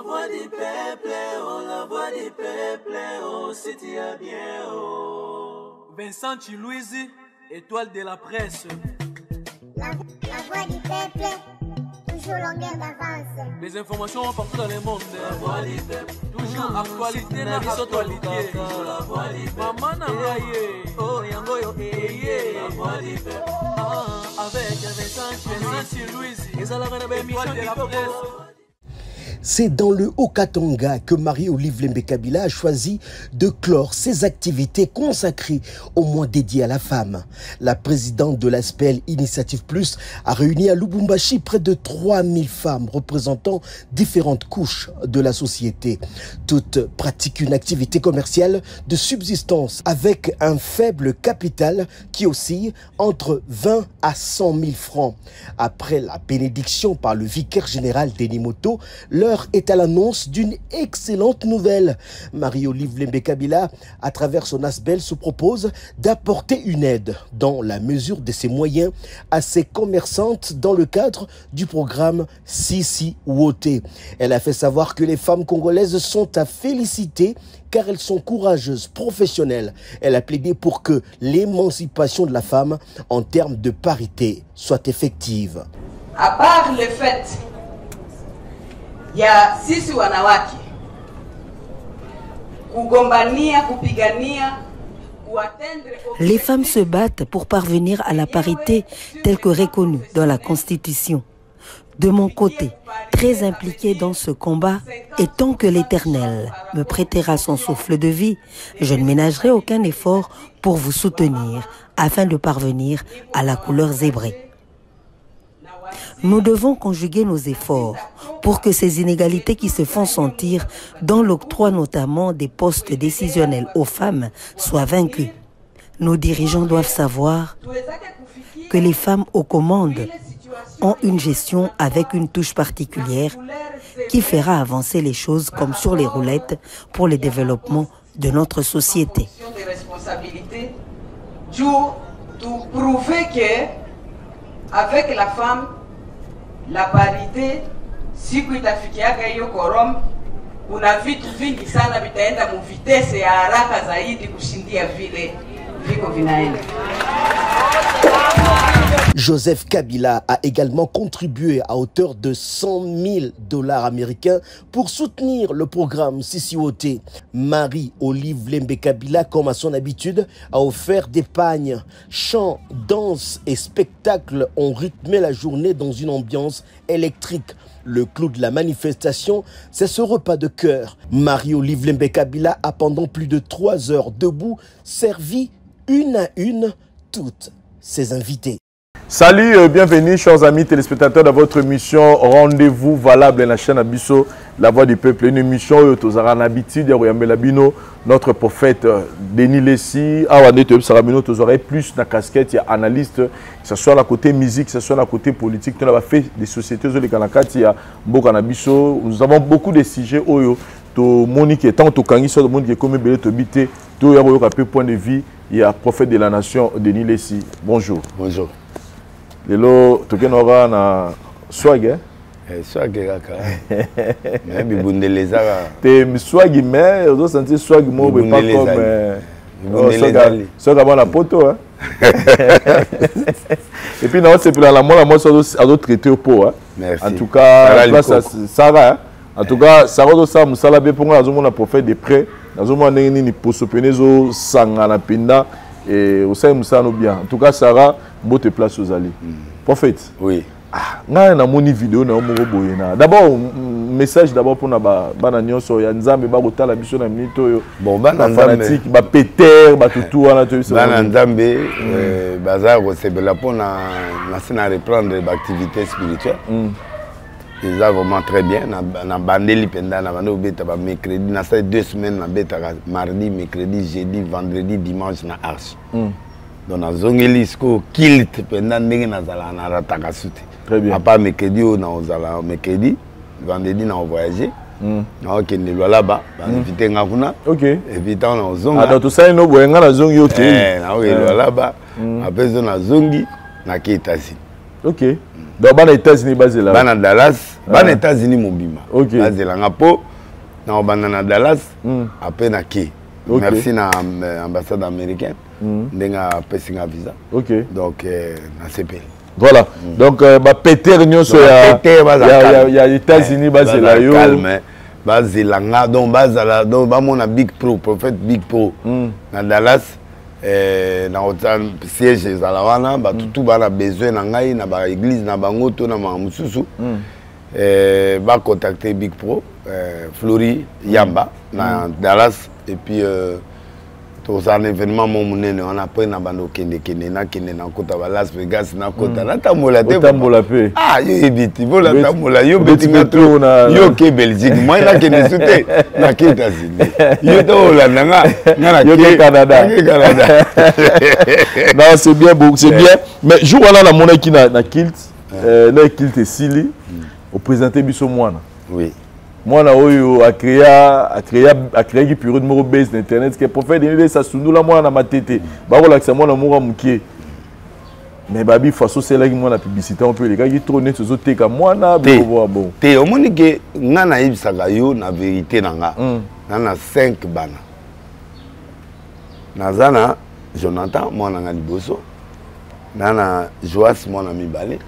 voix du peuple, oh, la voix du peuple, oh, si tu as bien, oh. Vincent Chilouizi, étoile de la presse. La voix du peuple, toujours longueur d'avance. Les informations partout dans le monde. La voix du peuple, toujours actualité, la actualité. La voix du peuple, maman n'a pas yé. Oh, yango yo, la voix du peuple. Avec Vincent Chilouizi, ils ont la émission de la presse. C'est dans le Haut-Katanga que Marie-Olive Lembe-Kabila a choisi de clore ses activités consacrées au mois dédié à la femme. La présidente de l'ASPEL Initiative Plus a réuni à Lubumbashi près de 3000 femmes représentant différentes couches de la société. Toutes pratiquent une activité commerciale de subsistance avec un faible capital qui oscille entre 20 à 100 000 francs. Après la bénédiction par le vicaire général Denimoto, l'heure est à l'annonce d'une excellente nouvelle. Marie-Olive Lembe-Kabila, à travers son ASBEL, se propose d'apporter une aide dans la mesure de ses moyens à ses commerçantes dans le cadre du programme Sisi Wote. Elle a fait savoir que les femmes congolaises sont à féliciter car elles sont courageuses, professionnelles. Elle a plaidé pour que l'émancipation de la femme en termes de parité soit effective. À part le fait ya sisi wanawake kugombania kupigania. Les femmes se battent pour parvenir à la parité telle que reconnue dans la Constitution. De mon côté, très impliqué dans ce combat, et tant que l'Éternel me prêtera son souffle de vie, je ne ménagerai aucun effort pour vous soutenir afin de parvenir à la couleur zébrée. Nous devons conjuguer nos efforts pour que ces inégalités qui se font sentir dans l'octroi notamment des postes décisionnels aux femmes soient vaincues. Nos dirigeants doivent savoir que les femmes aux commandes ont une gestion avec une touche particulière qui fera avancer les choses comme sur les roulettes pour le développement de notre société. Pour prouver que avec la femme, la parité, siku itafikiaga hiyo korom, kuna vitu vingi sana vitaenda mu vitese ya haraka zaidi kushindia vile viko vinaenda. Joseph Kabila a également contribué à hauteur de 100 000 $ américains pour soutenir le programme Sisi Wote. Marie-Olive Lembe-Kabila, comme à son habitude, a offert des pagnes. Chants, danses et spectacles ont rythmé la journée dans une ambiance électrique. Le clou de la manifestation, c'est ce repas de cœur. Marie-Olive Lembe-Kabila a pendant plus de 3 heures debout servi une à une toutes ses invités. Salut, bienvenue chers amis téléspectateurs dans votre émission Rendez-vous valable dans la chaîne Abisso, La Voix du Peuple. Une émission où nous avons l'habitude de notre prophète Denis Lessi. Nous aurons plus de casquette, il y a analyste, que ce soit la côté musique, que ce soit la côté politique. Nous avons fait des sociétés, nous avons beaucoup de sujets. Monique tant au Kangi, soit le monde qui est comme Belé Tobité, tout y a un point de vue. Il y a prophète de la nation Denis Lessi. Bonjour. Bonjour. Lelo tokenora na swag swag kaka mais bibundeleza te swag mais on sentir swag mo pas comme swag avant la poto hein. Et puis non c'est pour la moi à d'autres traiter au pot hein. En tout cas Sarah en tout cas Sarah ça musala be pour la prophète de près nazomona ndenge ni posopenezo sanga na pinda et au sein musano bien en tout cas Sarah bote place aux alliés. Prophète. Oui. Ah, na na moni vidéo na mo boyena. D'abord message d'abord pour na ba bana nyonso ya nzambe ba kotala biso na minute oyo. Bon bana fanatique ba Peter ba tutu wana to biso. Bana nzambe bazar ko sebela pour na na reprendre l'activité spirituelle. Ils ont vraiment très bien na bandeli penda na bano beta ba mercredi na ça 2 semaines na beta mardi, mercredi, jeudi, vendredi, dimanche na arche. Donc na zongeli sko kilt pendant ndenge nazala na rataka suti. Très bien. À part mercredi na ozala mercredi, vendredi na voyager. Na okende là-bas, ba invité ngakuna. OK. Invité na ozonga. Ah donc ça no boyenga na zongi OK. Na okende là-bas. Après na zongi na Kitasi. OK. Donc, les États-Unis, basé là. Bana Dallas, les États-Unis, Mobima. Ok. Basé là, Ngapo, dans Banana Dallas, après na Ké. Merci à l'ambassade américaine. Denga Pessinga visa. Ok. Donc, na CPL. Voilà. Donc, Peter Nyonso, il y a les États-Unis, basé là. Calme. Basé là, donc, basé là, donc, on a Big Pro, prophète Big Pro. Na Dallas. Dans le siège de Zalawana, tout le monde a besoin dans l'église, dans l'église, dans l'église. Va contacter Big Pro, Flori, Yamba, dans Dallas. Et puis, c'est un événement, on a pris dans Las Vegas, ah, il y a Belgique, moi, il y a Canada. Non, c'est bien, c'est bien. Mais je vois là la monnaie qui n'a kilt, le kilt est Sili, au présenté Bisso Moana. Oui. Moi, a créé qui pure de mon base d'internet, qui est prophète de ça sous nous là, moi, dans ma tête. Bah, voilà, c'est moi, dans mon mouké. Mais Babi, façon, c'est là que moi, la publicité, on peut les gars qui tournent sur ce thé comme moi, là, bon. T'es au monde que nana ibsagayo na vérité nanga. Nana 5 bana. Nazana Jonathan, moi nanga liboso. Nana Joas, moi na mibale.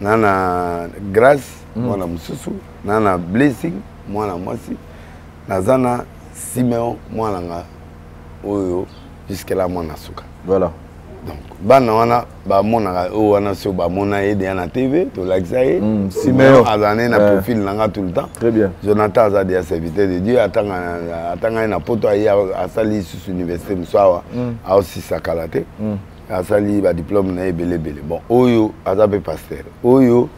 Nana Grâce, moi na mususu. Nana Blessing, moi na mwasi. Nazana Simeon, moi nanga oyo jusque là moi na suka. Voilà. Donc bana wana ba mona o wana so ba mona aide na TV to l'axaye. Simeon azane na profil nanga tout le temps. Très bien. Jonathan azadi a serviteur de Dieu atanga na poto ya asali sous université Mswawa a aussi sakalate. Asali ba diplôme na ebele. Bon oyo azabe pasteur. Oyo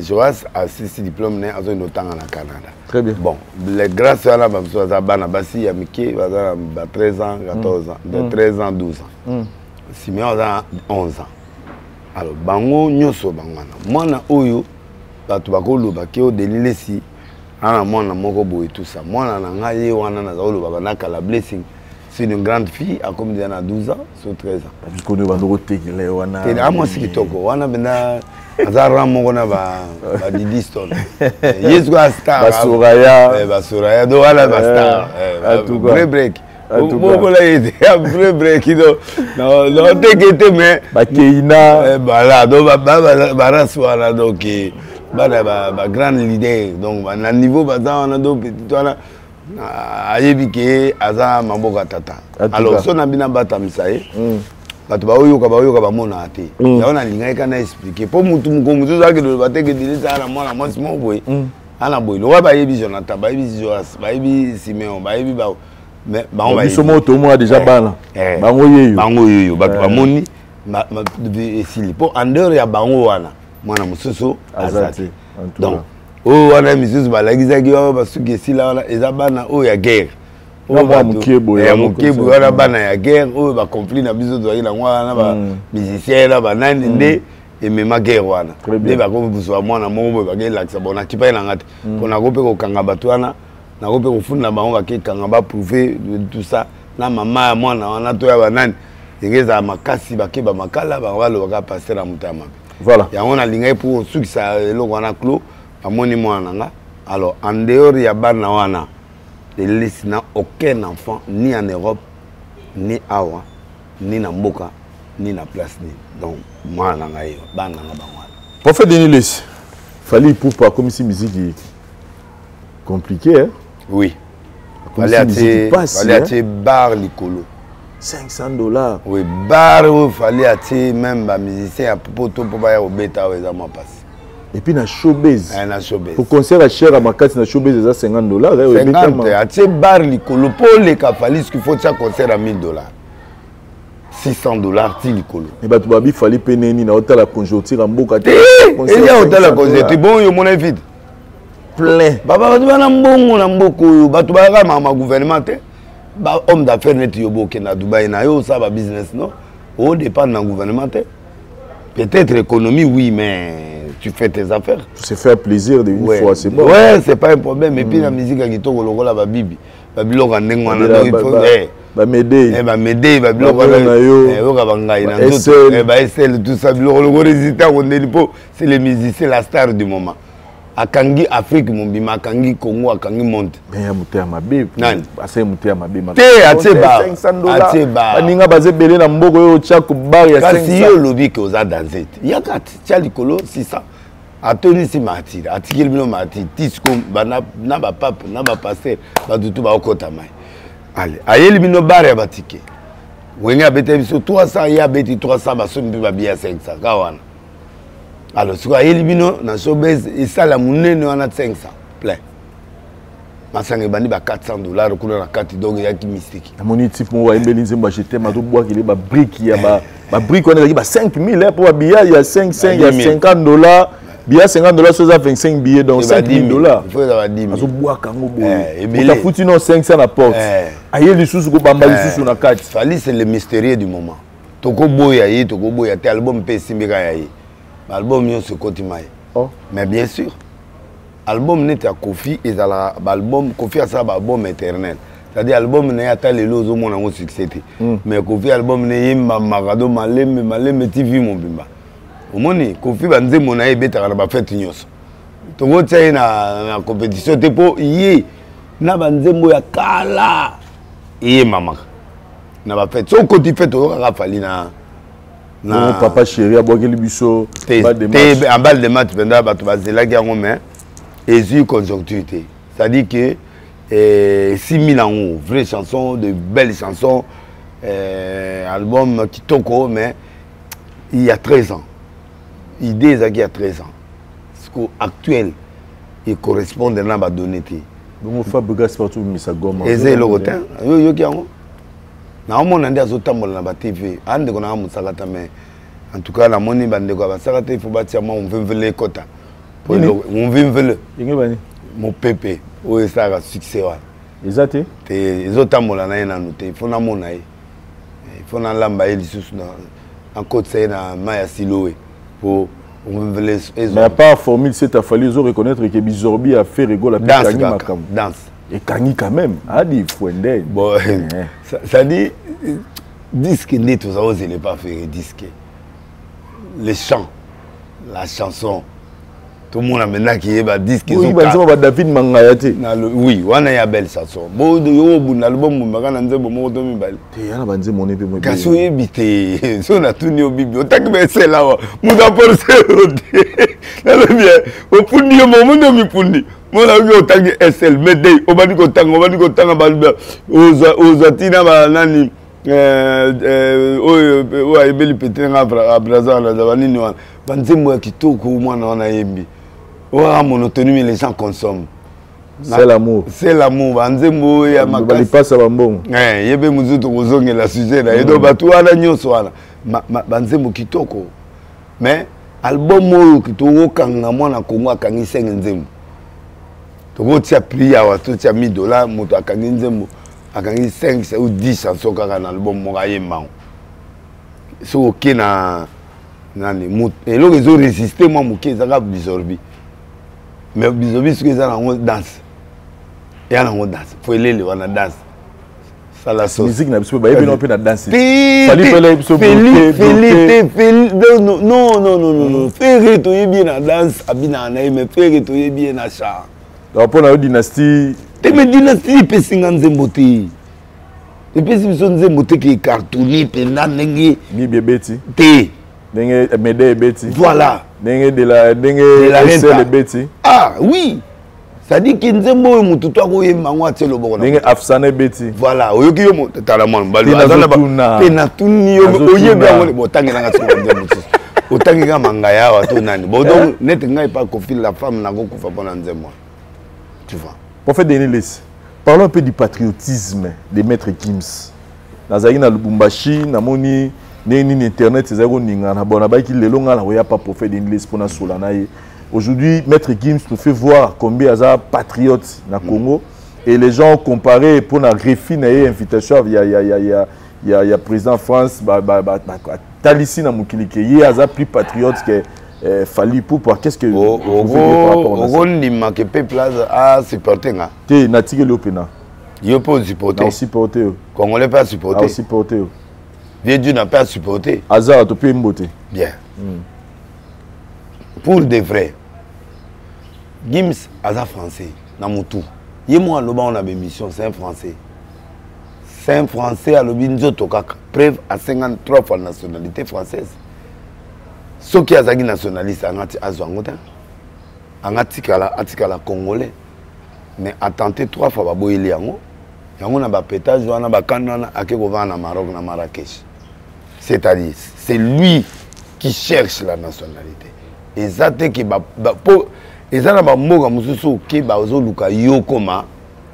Joas a 6 diplômes né azo notanga na Canada. Très bien. Bon, les grâces à la bana basi ya mike ba 13 ans, 14 ans, de 13 ans, 12 ans. Simeon a 11 ans. Alors bango nyoso bangwana. Mwana oyo batu bakolo bakeo delilesi ana mwana moko boye tout ça. Mwana na ngaye wana na zolo babanaka la blessing. C'est une grande fille, à comme à 12 ans, sur 13 ans. Parce qu'on est dans le côté qui est wana. C'est à moi si toko. Wana bena azara mongona ba Didi Stone. Yesu a star. Basuraya do wala ba star. Vrai break. Beaucoup là il vrai break do. Non tekete mais ba keina bala do ba raswana donc ba grand leader donc na niveau ba on do petit wana ayebike aza mamboka tata. Alors so na bina bata misaye. Bato baoyoka bamona ate. Yaona linga ekana expliquer. Po mutu mukomutu zake do bateke dilisa ana mwana mwasi mo boy. Ana boy. Lo ba yebi Jonathan, ba yebi Joas, ba yebi Simeon, ba yebi ba mais ba on va. Biso moto mo déjà bana. Bango yeyo. Bango yeyo. Bato bamoni esili. Po en dehors ya bango wana. Mwana mususu azati. Donc oh wana misusu balagizaki wa basuki esila wana ezabana o ya guerre. Ya mukebu wana bana ya guerre oyo ba conflit na biso to ina wana ba musicien na ba nani nde emema guerre wana. Nde ba ko buswa mwana moko ba ke laksa bona kipa ina ngati. Kona ko pe ko kanga batu wana na ko pe ko funda bango ba ke kanga ba prouver tout ça na mama ya mwana wana to ya ba nani ngeza makasi ba ke ba makala ba walo ba passer na mutama. Voilà. Ya on a linga pour sukisa eloko wana clos amoni mwana nga. Alors en dehors ya bana wana il n'a aucun enfant ni en Europe ni awa ni na mboka ni na place ni. Donc moi na ngayo bana nga bangwana. Prophète Denis Less. Fallait pour pas comme si musique compliqué hein. Oui. Fallait acheter bar likolo. $500. Oui, bar fallait acheter même ba musicien à poto pour ba au beta za ma passe. Et puis na showbiz. Na showbiz. Pour concert à cher à makati na showbiz ça $50. 50 acheter bar likolo pour les cafalis qu'il faut ça concert à $1000. $600 ti likolo. Et bah tu babi fallait payer ni na hôtel à conjoncture en mboka. Et ya hôtel à conjoncture bon yo mon vide. Plein. Baba tu na mbongo na mboko ba tu ba ma gouvernement te. Ba homme d'affaires net yo boke na Dubaï na yo ça ba business non. Au dépend d'un gouvernement te. Peut-être économie oui mais tu fais tes affaires. Tu sais faire plaisir de une fois c'est bon. Ouais, c'est pas un problème et puis la musique à kitoko lokola ba bibi. Ba biloko ndengwana donc il faut m'aider ba biloko tout ça biloko résultat c'est les musiciens la star du moment akangi Afrique mobima akangi Congo akangi monde mais ya mutea mabe nani asa mutea mabe te ateba baninga bazebele na mboko yo tia ko bar ya 500 kasi yo lobi ke oza danser yakati tia likolo 600 atoni si matira atikeli bino matira tisiko na ba pape na ba pasteur badutu ba okota mai allez ayeli bino bar ya batike wenga bete biso 300 ya beti 300 basombi ba bia 500 kawana. Alors, si vous avez dans showbiz, et ça, la monnaie, on a 500 plein. Ma sangue bandi ba $400 couleur la carte donc il y a qui mystique. La monnaie type moi Embelinze moi j'étais ma bois qui ba brique il y a ba brique on a dit ba 5000 pour billet il y a 5 il y a $50 billet $50 ça 25 billets donc $5000. Il faut avoir 10 000. Azo bois kango bois. Et ta foutu non 500 la porte. Aye les sous ko bamba les sous na carte. Fali c'est le mystérieux du moment. Toko boya yi toko boya tel album pe simbika yayi. L'album yo se continue. Oh. Mais bien sûr, l'album n'est à Kofi et l'album Kofi a ça album éternel. C'est-à-dire l'album n'est à tel lozo mon amour succès. Mais Kofi album n'est ma marado malem TV mon bimba. Au moins Kofi banze mon aïe beta na ba fête nyos. To go tsaye na compétition te po yé na banze mo ya kala. Yé mama. Na ba fête so ko ti fête to ka fali na non, papa chéri, à boire le biseau, en balle de match, pendant que tu vas se laguer en main, et sur conjoncturité. C'est-à-dire que 6000 en haut, vraies chansons, de belles chansons, album qui toko, mais il y a 13 ans. L'idée c'est qu'il y a 13 ans. Ce qu'actuel, il correspond à la donné. Donc, on fait Begas partout, mais ça gomme. Et c'est le rotin. Yo qui en na omona nde azotambola na ba TV ande kona musakata mais en tout cas la moni bande ko ba sakata il faut batia moi on veut kota on veut bani mon pépé o esaka succès wa ezate te ezotambola na yena noté il faut na mona il faut na lamba eli susu na en côte c'est na maya siloé pour on veut mais pas formule c'est à fallu reconnaître que Bizorbi a fait rigoler la Kangi makam danse. Et Kangi quand même, a dit Fouendé. Bon, ça dit, disque n'est tout ça, vous n'allez pas faire disque. Les chants, la chanson, tout le monde a maintenant qui est disque. Oui, David Mangayate. Oui, on a une belle chanson. Bon, de yo, bon album, on a un bon mot de mibal. Et on a bandé mon épée. Quand on est bité, si on a tout au bibi, autant que c'est là, on a pensé au dé. Là, le bien, au pundi, au moment de mi pundi. Mon ami au tangi SL Medei au bani ko tanga balba aux atina banani o ayebeli petenga Brazza na zabani no banzembo ya kitoko mwana wana yembi o monotonie les gens consomment c'est l'amour banzembo ya makasi bali pasa bambongo yebe muzuto kozongela sujet na edo batu wana nyonso wana banzembo kitoko mais album oyo kitoko kanga mwana Kongo akangi 5 nzembo. Donc, tu as pris tu as mis $, tu as gagné 5 ou 10 chansons dans l'album. C'est ok. Et là, ils ont résisté, moi, ils ont Bizorbi. Mais Bizorbi, c'est qu'ils ont danse. Il y a une danse. Il faut aller la danse. Ça la sauce. Musique, n'a pas de danse. Non. Faire bien la danse, mais faire bien la chant. Pour la dynastie. Mais dynastie, il peut s'y engager. Il peut s'y engager qui est cartonné, pendant n'engue. Ni bébéti. Té. N'engue Médé bébéti. Voilà. N'engue de la SL bébéti. Ah oui. Ça dit qu'il Nzembo mututu akoye mangwa telo boko. N'engue Afsane bébéti. Voilà. Oyoki yo mo talamon balu. Pena tuni yo oye ba botangi nanga tsondo. Otangi ga mangaya wa to nani. Bon donc net ngai pas Kofi la femme na kokufa pona Nzembo. Tu vois. Pour faire des Nilis, parlons un peu du patriotisme des maîtres Gims. Nazaï na Lubumbashi, na moni, ni internet, c'est zéro ninga na bon abai qui le long la oya pas pour faire des Nilis pour na solanaye. Aujourd'hui, maître Gims nous fait voir combien il y a patriotes na Congo et les gens comparé pour na refiner invitation il y a président France Talissi na Mukilike, il y a plus patriote que Fali pour qu'est-ce que on dit que peuple a supporté nga te natige le pena Il peut supporter. Non, supporter. Congolais pas supporter. Ah, supporter. Vieux Dieu n'a pas supporté. Hazard, tu peux me botter. Bien. Pour de vrai, Gims, Hazard français, dans mon tour. Il moi, on a une mission, c'est un français. C'est un français à l'obinzo Tokaka. Preuve à 53 fois la nationalité française. Ce qui a été nationaliste, c'est un Congolais. Mais a tenté 3 fois de boyer yango. Yango na ba pétage, na ba kanana akeko na Maroc na Marrakech. C'est-à-dire, c'est lui qui cherche la nationalité. Et ça te que et ça na ba moga mususu ke ba zo luka yokoma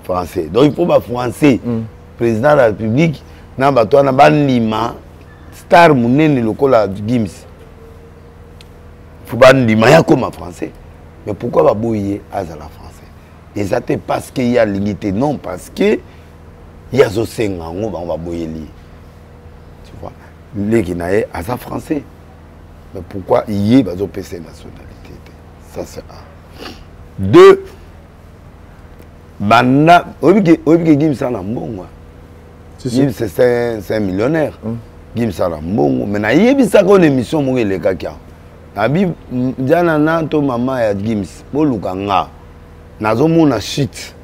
français. Donc il faut ba français. Président de la République na ba to na ba lima star munene lokola Gims. Faut ba lima ya comme français. Mais pourquoi ba boyer azala français? Et ça c'est parce qu'il y a l'unité, non parce que il y a ce senga, on va boyer li. Tu vois, les Guinéens à ça français. Mais pourquoi il y a des PC nationalité? Ça c'est un. 2. Banda, obi Gims ça na mbongo. Gims c'est un millionnaire. Gims ça na mbongo. Mais na yebi ça qu'on émission mo le kaka. Abi jana na to mama ya Gims, bolukanga. Nazomona shit.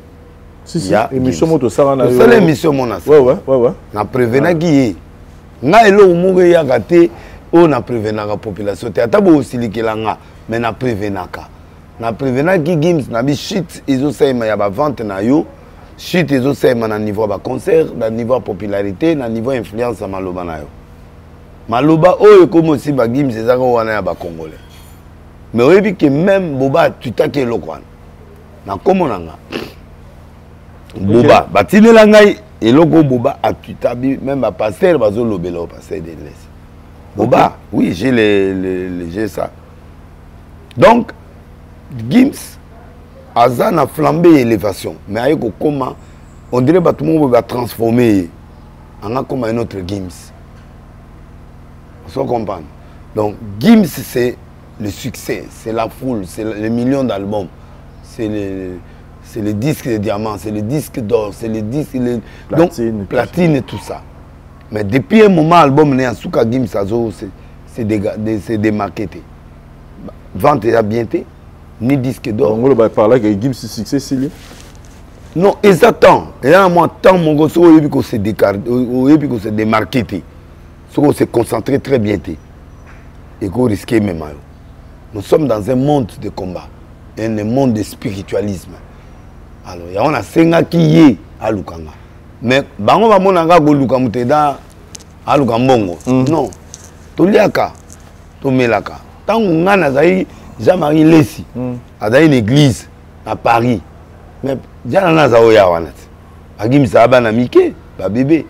Si, émission moto ça na. C'est l'émission mona. Ouais. Na prévena qui nga elo umuge ya gate o na prévena la population te ata bo osilikela nga mais na prévenaka. Na prévena ki Gims na bi shit izo sema ya ba vente na yo. Shit izo sema na niveau ba concert, na niveau popularité, na niveau influence maloba na yo. Maloba oyo comme aussi ba Gims ezaka wana ya ba congolais. Mais oyebi que même boba tutake lokwana. Na komonanga boba batinela ngai eloko boba atutabi même ba pasteur bazo lobela au pasteur de l'Est boba oui j'ai ça donc Gims azana flambé élévation mais ayeko comment on dirait ba tout le monde va transformer en comme un autre Gims vous comprenez donc Gims c'est le succès c'est la foule c'est les millions d'albums. C'est le disque de diamant, c'est le disque d'or, c'est le disque platine, donc platine et tout ça. Mais depuis un moment, l'album n'est en souka Gims c'est démarqué. Vente est bien été, ni disque d'or. On va parler que Gims succès c'est non, exactement. Et là, moi, tant mon gosse, on s'est démarqué, on s'est concentré très bien et qu'on risquait même. Nous sommes dans un monde de combat. Un monde de spiritualisme. Alors, il y a un senga qui est à Lukanga. Mais, bango va monanga go lukamuteda à Lukambongo. Non. Toliaka, tomelaka. Tant qu'on a nazaï, Jean-Marie Lessi, à une église à Paris. Mais, Jana Nazaoya wanat. Agim Saba na Mike, ba bébé.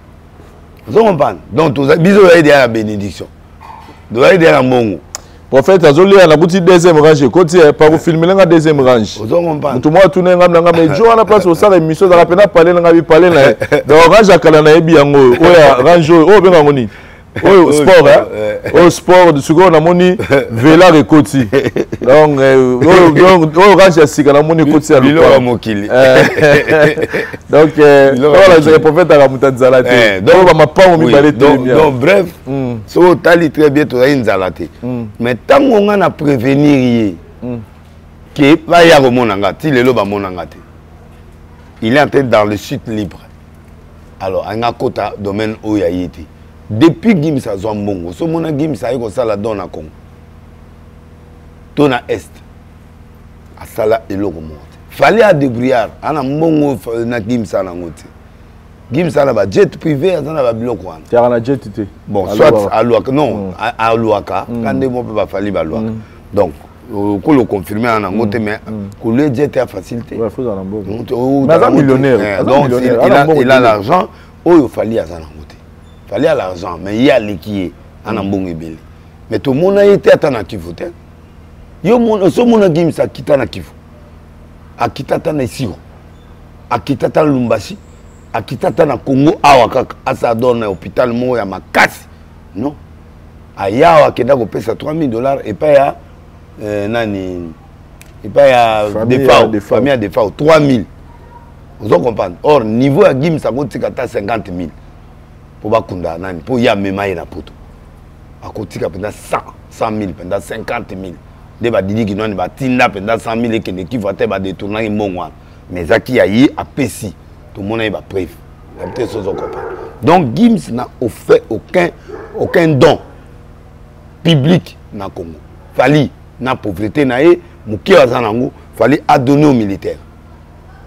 Vous comprenez? Donc, tous les bisous aider à la bénédiction. Doit aider à Mbongo. Prophète azoli na buti deuxième range côté par filmer la deuxième range tout moi tourner ngam na mais jo na place au sala émission za pena parler na bi parler na donc range akala na yebi yango oya range o benga ngoni o sport o sport de seconde na moni vela rekoti donc o range sika na moni côté ya bilo mokili donc voilà le prophète a mutanzala te donc ba mapango mi balé donc bref so tali très bien to inzalate mais tant on a prévenir que va y avoir mon anga ti lelo ba mon anga te il est en tête dans le site libre alors anga kota domaine oyayiti depuis Gims a Zambongo so mona Gims a ko sala don na Congo tona est a sala eloko mo fallait à débrouillard ana mbongo na Gims na ngoti Gims a ba jet privé azana ba biloko wana tiara na jet te bon soit à Luaka non à Luaka quand des mo pas fallait ba Luaka donc ko le confirmer en ngote mais ko le jet a facilité ouais faut en mbongo mais un millionnaire donc il a l'argent il fallait azana ngote fallait l'argent mais il y a l'équipe ana mbongo ebele mais tout le monde a été atana Kivu te yo mon so mon Gims a kitana Kivu akitata na Isiro akitata Lumbashi akitata na Congo awa kaka asa donne hôpital mo ya makasi non aya akenda ko pesa $3000 et pas ya nani et pas ya des famille des 3000 Vous comprenez? Or, niveau à Gims, ça coûte 50 000 pour Bakunda, pour y amener na poto. À côté, pendant 100 000, pendant 50 000. Des badidi qui n'ont pas tinda pendant 100 000 et qui vont être détournés et bon. Mais ça qui a eu à Pessi, tout le monde est prêt. Donc, Gims n'a offert aucun don public dans le Congo. Fallait, na pauvreté, fallait donner aux militaires.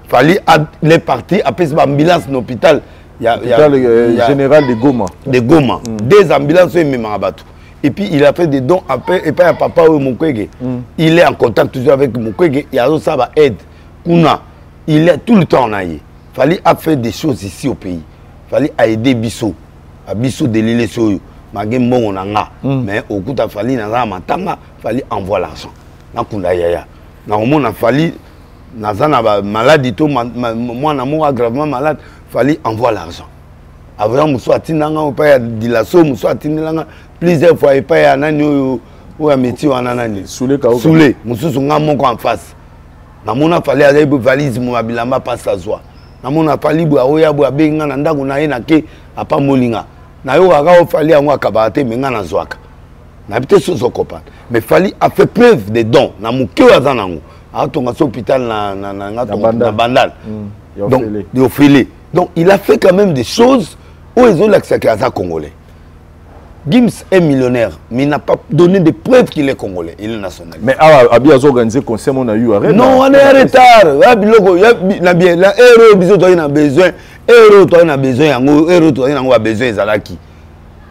Fallait les partis, après cette ambulance dans l'hôpital. Il y a général de Goma. De Goma. Des ambulances, et puis il a fait des dons après, et puis il y a papa Mukwege. Il est en contact toujours avec Mukwege. Il y a aussi ça aide. Il est tout le temps en aïe. Il fallait faire des choses ici au pays. Il fallait aider Bissot. Bissot de l'île Soyo. Mais au coup, il fallait envoyer l'argent. Il fallait maladie, moi, gravement malade, il fallait envoyer l'argent. Avant, je suis plusieurs fois, il y a un métier Soulé, je suis en face. Il fallait aller valise, je passe à soi. Il fallait mais il fallait faire preuve de dons. Donc il a fait quand même des choses où ils ont l'accès à Congolais. Gims est millionnaire, mais il n'a pas donné de preuves qu'il est Congolais, il est national. Mais Abi a organisé concert, on a eu arrêt. Non, on est en retard.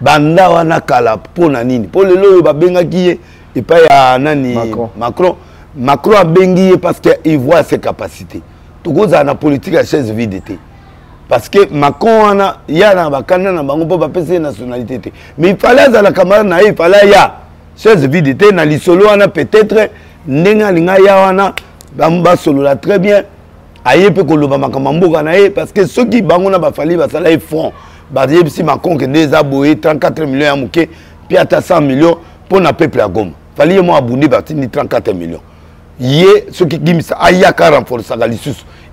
Banda wana kala pona nini pour le loyo ba benga kiye et pas ya nani Macron a bengi parce que il voit ses capacités. Tout ça na politique à chaise vide parce que Macron wana ya na bakanda na bango pa pesa nationalité mais il fallait à la camarade na il fallait ya chaise vide na lisolo wana peut-être ndenga linga ya wana bamba solo la très bien aye pe ko loba makamamboka na ye parce que ceux qui bango na ba fali ba sala e front. Si Macron qui a aboué 34 millions à Mouké, puis à 100 millions pour le peuple à Goma. Il fallait moi abonner 34 millions. Il y a ceux qui disent qu'il y a 40 pour ça.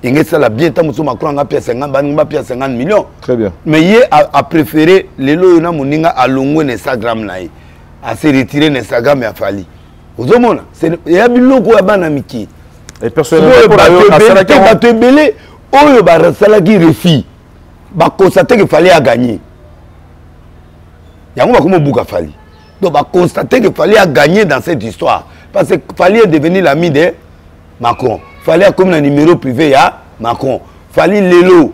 Il y a bien temps Macron a 50 millions. Très bien. Mais il a préféré les lois à l'ongoué Instagram à se retirer d'Instagram et à Fali. Vous voyez, il y a des gens qui ont banamiki. Et personnellement, bah constater qu'il fallait gagner. Il y a un moment fallait. Donc bah constater qu'il fallait gagner dans cette histoire parce qu'il fallait devenir l'ami de Macron. Il fallait comme un numéro privé à Macron. Il fallait Lelo.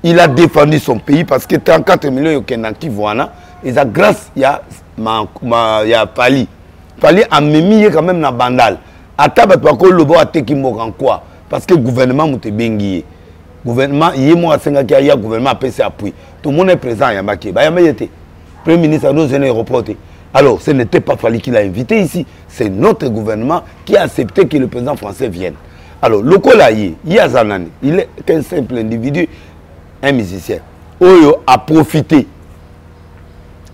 Il a défendu son pays parce que 34 millions qui voient et ça grâce il y a Fali. Fallait amener quand même na bandal. Ataba pas que le bois teki en quoi parce que le gouvernement m'a bengi. Gouvernement, il y a moi un gouvernement à PC appui. Tout le monde est présent à Yamaki. Le Premier ministre a nous reporté. Alors, ce n'était pas Fali qui l'a invité ici. C'est notre gouvernement qui a accepté que le président français vienne. Alors, le Kolaïe, il y a Zanani, il est qu'un simple individu, un musicien. Oyo a profité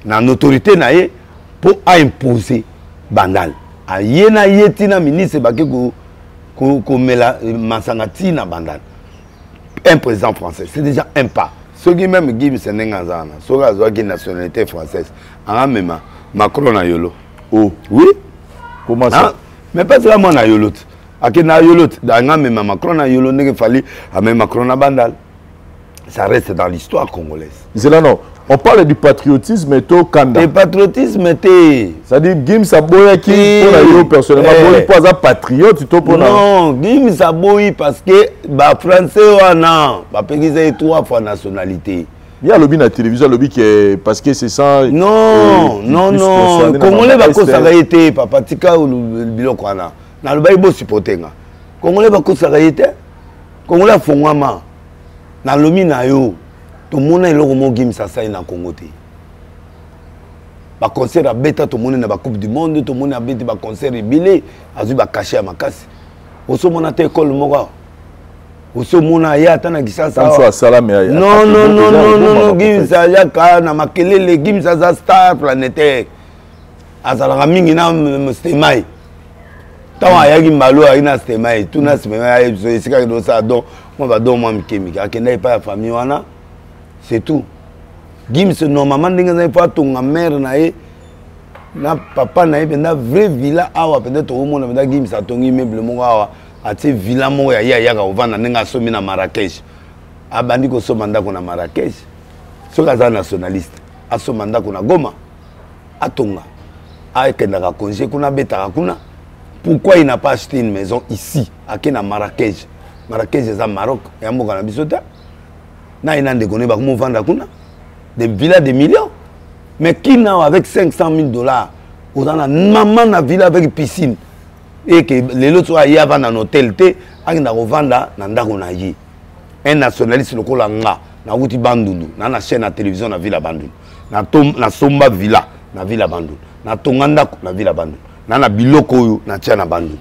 de l'autorité pour imposer Bandal. A yena yetina ministre ko mela masangati na Bandal. Un président français, c'est déjà un pas. Ceux qui même Gims c'est Nengazana, ceux qui ont une nationalité française, en même Macron na yolo. Oh. Oui. Comment ça? Mais pas seulement na yolo. Aki na yolo, dans même Macron na yolo, il fallait même Macron na Bandal. Ça reste dans l'histoire congolaise. Zelano, on parle du patriotisme et au Kanda. Le patriotisme était. C'est-à-dire Gims Aboya qui pour la yo personnellement pour pas patriote tu pour non, Gims Aboya parce que bah français wana, bah péguisé 3 fois nationalité. Il y a lobby na télévision lobby qui est parce que c'est ça. Non, non. Congolais ba ko ça été papa tika ou biloko wana. Na le baïbo supportenga. Congolais ba ko ça été. Congolais fongwama. Na lomi na yo. Tout le monde est là au Gims ça na Congo té. Ba concert à beta tout le monde na ba coupe du monde, tout le monde a beta ba concert bilé, azu ba caché à makasi. Oso mona te école moka. Oso mona ya tana kisasa. Non non non non non Gims ya ka na makelele Gims za star planétaire. Azala mingi na mstemai. tant ayaki malo ayina stema et tout na stema et c'est que ça donc moi va donc moi mikemika akenda pas la famille wana c'est tout Gims normalement ndenge na pas ton mère na e na papa na e benda vrai villa awa peut-être au monde benda Gims atongi meuble mo awa ati villa mo ya ka ovanda ndenge asomi na Marrakech abandi ko soma ndako na Marrakech soka za nationaliste asoma ndako na Goma atonga akenda congé kuna beta kuna. Pourquoi il n'a pas acheté une maison ici, à Marrakech? Marrakech c'est à Maroc, et à Mokana Bisota. Il a des villas de millions. Mais qui n'a avec 500 000 $, on a une maman na villa avec piscine. Et que les autres soient allés avant un hôtel, il a revendu un nationaliste local nga, na wuti Bandundu, na na chaîne à télévision na villa Bandundu. Na Somba villa, na villa Bandundu. Na Tonganda, na villa Bandundu. Nana biloko oyo na tia na bandu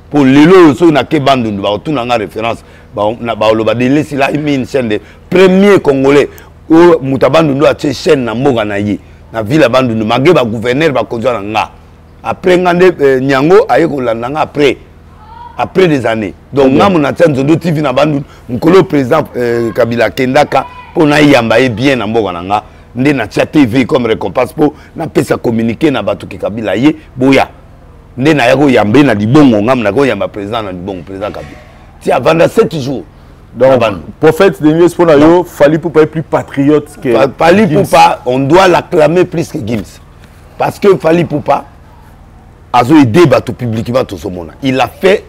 pour lelo so na ke bandu ba otuna nga référence ba oloba de lesi la une chaîne de premier congolais o mutabandu ndo a chaîne na mboga na ye na ville bandu magé ba gouverneur ba konza nga après ngande nyango aye ko landa nga après des années donc ngamu na tia nzondo TV na bandu mkolo président Kabila Kendaka pour na yamba e bien na mboga na nga nde na tia TV comme récompense pour na pesa communiquer na batu ki Kabila ye boya nde na yako yambe na libongo ngam na ko yamba président na libongo président Kabila ti avant 7 jours donc prophète de Nies pour yo Fally Ipupa est plus patriote que Fally Ipupa on doit l'acclamer plus que Gims parce que Fally Ipupa a aidé batu publiquement tout ce monde il a fait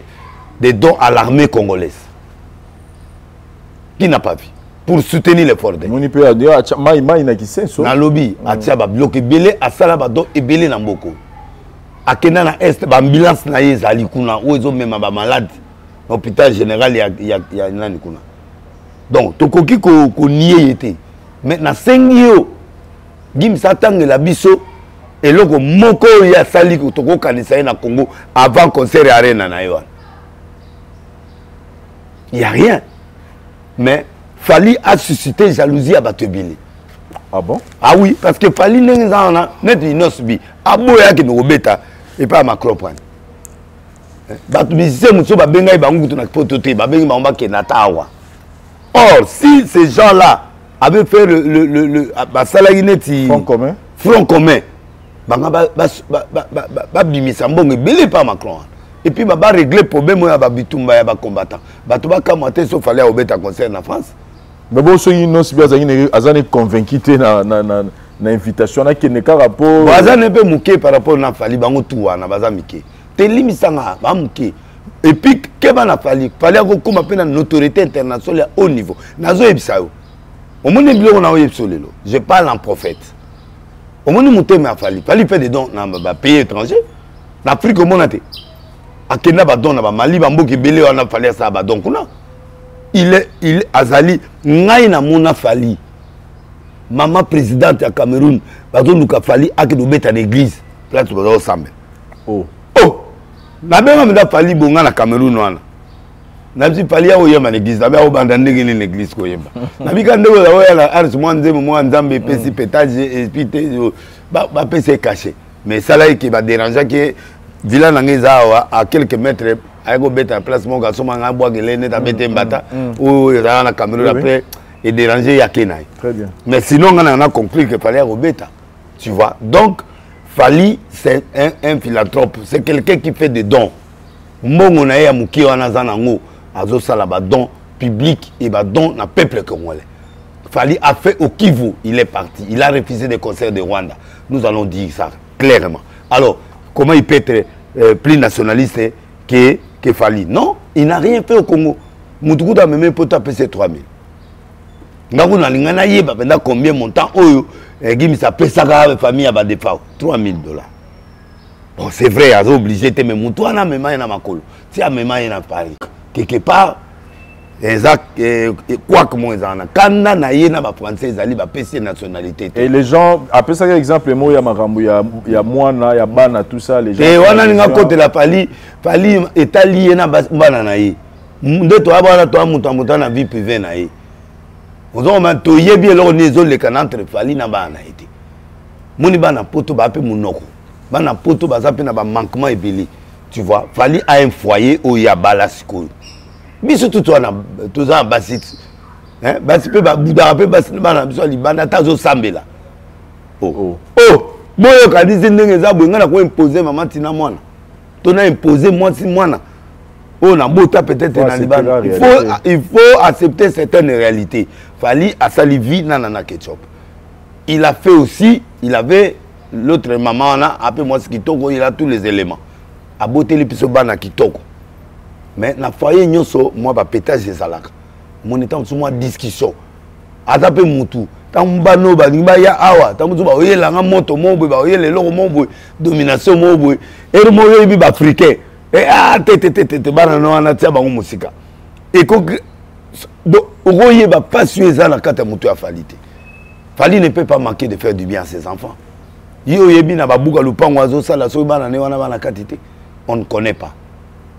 des dons à l'armée congolaise qui n'a pas vu pour soutenir l'effort de moni peut dire mai na kisenso na lobby atia ba bloqué belé asala ba don ebelé na mboko akena na est ba ambulance na yezali kuna ozo même ba malade hôpital général ya nani kuna donc tokoki ko nié été maintenant sengio Gims atangela biso eloko moko ya sali ko toko kanisa na Congo avant concert arena na yo il y a rien mais Fally a suscité jalousie à Batebili. Ah bon? Ah oui, parce que Fally n'est pas net inosbi. Aboya qui nous bêta et pas Macron point. Batebili c'est monsieur babenga ibangu na pototé babenga bamba kenatawa. Or si ces gens-là avaient fait le basalagineti front commun banga ba bimisa mbongo belé pas Macron. Et puis ba régler problème ya ba bitumba ya ba combattant. Bato ba kamate so Fally a obeta concert en France. Mais bon, ceux qui n'ont pas convaincu na invitation, na qui n'est qu'un rapport. Bazan un peu mouké par rapport à Fally bango touwa na bazan mouké. Te limisanga ba mouké. Et puis que ba na Fally ako comme appelle une autorité internationale à haut niveau. Nazo ebisao. Au monde bilo na oyebso lelo. Je parle en prophète. Au monde mouté mais Fally fait des dons dans ba pays étranger. L'Afrique au monde ate. Akena ba don na ba Mali ba mboki belé wana Fally ça ba don kuna. Il azali ngai na mona Fally maman présidente ya Cameroun bazo luka Fally akedo beta l'église place bazo sambe oh na benga menda Fally bonga na Cameroun wana na bi Fally ya oyema l'église na ba obanda ndenge ni l'église ko yemba na bi kande oya oya la ars mo nzambe pesi pétage et puis ba pesi caché mais ça là qui va déranger que villa nangeza à quelques mètres ayako beta place mon garçon manga bois gelene ta bete mbata ou ya na Cameroun après et déranger ya kenai. Très bien. Mais sinon on a compris que fallait beta. Tu vois. Donc Fally c'est un philanthrope, c'est quelqu'un qui fait des dons. Mbongo na ya muki wana zanango azo sala ba don public et ba don na peuple congolais. Fally a fait au Kivu, il est parti. Il a refusé des concerts de Rwanda. Nous allons dire ça clairement. Alors, comment il peut être plus nationaliste que Fally? Non, il n'a rien fait au Congo. Moutoukou même pour taper ses 3000. Ngako na lingana yeba penda combien montant oyo Gims a payé ça avec famille à Badefao $3000. Bon, c'est vrai, il a obligé de me montrer na même na makolo. Si a même na Paris. Quelque part exact quoi que moi en kanda na yena ba français ali ba PC nationalité. Et les gens après ça exemple moi ya makambo ya mwana ya bana tout ça les gens. Et wana ninga côté la Fally est lié na bana na ye. Ndeto abana to amuta na vie privée na ye. Ozo man to yebi lo nezo le kana entre Fally na bana été. Moni bana poto ba pe munoko. Bana poto ba zape na ba manquement ebeli. Tu vois, Fali a un foyer où il y a Balasiko. Mais surtout, tu as un basit. Basit peut Bouddha, peut basit, Banatazo Sambela. Oh, moi, quand je dis que je vais imposer maman Tina Moana. Tu as imposé moi si Moana. Oh, on a beau peut-être dans les il faut accepter certaines réalités. Fali a sali vie nanana ketchup. Il a fait aussi, il avait l'autre maman, après moi, ce qui toque, il a tous les éléments. A beauté les piso bana qui toque. Mais na foyer nyoso, moi, ba pétage des alaka. Mon état, moi, discussion. Atape moutou. Tambano, ba nimba ya awa. Tamutu ba oye langa moto mobo, ba oye le loro mobo, domination mobo. Et le moyo ibi ba africain. Et ah, te banano anatia ba musika. Et ko do oye ba pas suer ça la kata moutou a falité. Fali ne peut pas manquer de faire du bien à ses enfants. Yo yebi na babuka lupango azo sala so bana ne wana bana katité. On ne connaît pas.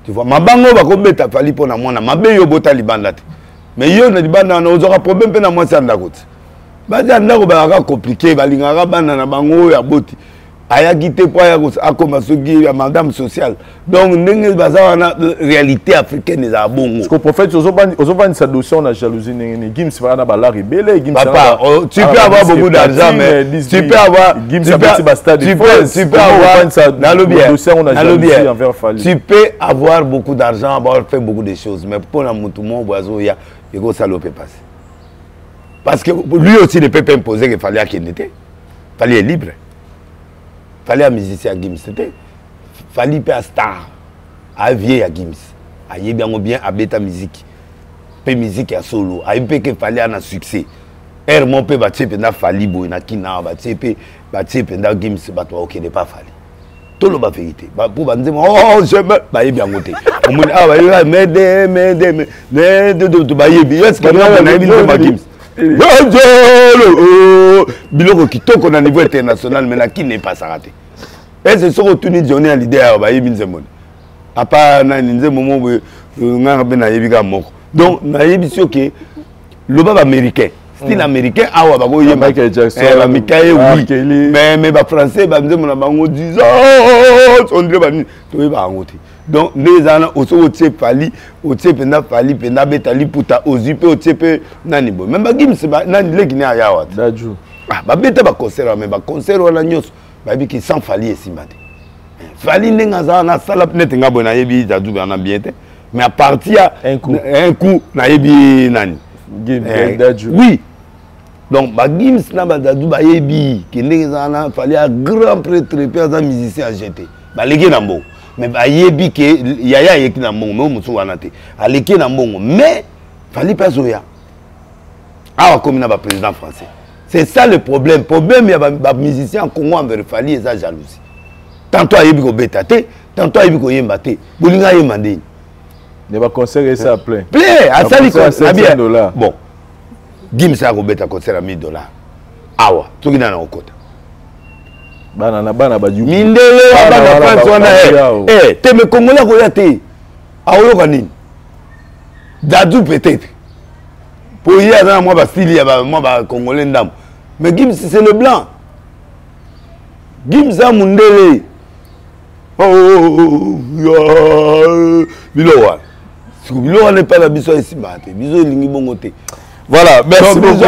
Tu vois, ma bango ba ko beta Fali pona mona mabe yo bota libanda te. Mais yo na libanda na ozora problème pe na moi ça ndakoti. Ba za ndako ba compliqué ba lingaka bana na bango ya boti. Aya quitté pour à comme soki ya madame sociale. Donc ndenge baza na réalité africaine des abongo. Parce que prophète ozoban sa dossier na jalousie ndenge Gims va na bala rebelle Gims. Papa, tu peux avoir beaucoup d'argent mais tu peux avoir tu peux avoir beaucoup d'argent, avoir fait beaucoup de choses mais pour la mutumo boiso ya ego salope passer. Parce que lui aussi ne peut pas imposer qu'il fallait qu'il n'était. Fallait libre. Fallait un musicien à Gims, c'était. Fallait pas un star. À vieille à Gims. À y bien à bêta musique. Peu musique à solo. À peu que fallait un succès. Er mon peu battu pendant Fali boy na kina battu pendant Gims battu ok n'est pas Fali. Tout le vérité. Pour dire oh je me bah y bien côté. On me ah bah mais de bah y bien est-ce que on a bien ma Gims. Biloko kitoko na niveau international mais là qui n'est pas s'arrêter. Et c'est sur retourner journée à l'idée à ba yebi nzemone. À part na nzemo mo nga be na yebi ga moko. Donc na yebi sio que le baba américain, style américain awa ba go yemba Michael Jackson. Michael oui. Mais ba français ba nzemo na bango 10 ans on dirait ba to ba ngote. Donc les gens aussi au type Fali au type na Fali pena betali puta ozipe au type nani bo même ba Gims ba nani le guinéa ya wat Daju ah ba beta ba concert mais ba concert wala nyos ba bi ki sans Fali esimate Fali nenga za na sala net nga bona yebi Daju ba na bien mais à partir un coup na yebi nani Daju oui donc ba Gims na ba Daju ba yebi ki nenga za na Fali a grand prêtre père musicien à jeter ba legi na mbo mais bah yebi que yaya yeki na mbongo mais musu wana te aleki na mbongo mais Fali pas zoya awa comme na ba président français c'est ça le problème il y a ba musicien en Congo envers Fali et sa jalousie tantôt yebi ko beta te tantôt yebi ko yemba te bolinga yemba ndeni ne ba concert ça plein à sali concert $100 bon Gims a ko beta concert à $1000 awa toki na okota bana ba du mindele bana France wana te me congolais ko yate aoyoka nini Dadu peut-être pour y aller moi ba style ya moi ba congolais ndam mais Gims c'est le blanc Gims a mundele bilowa si bilowa n'est pas la biso ici bate biso lingi bongo te. Voilà, merci beaucoup.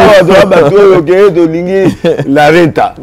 La renta.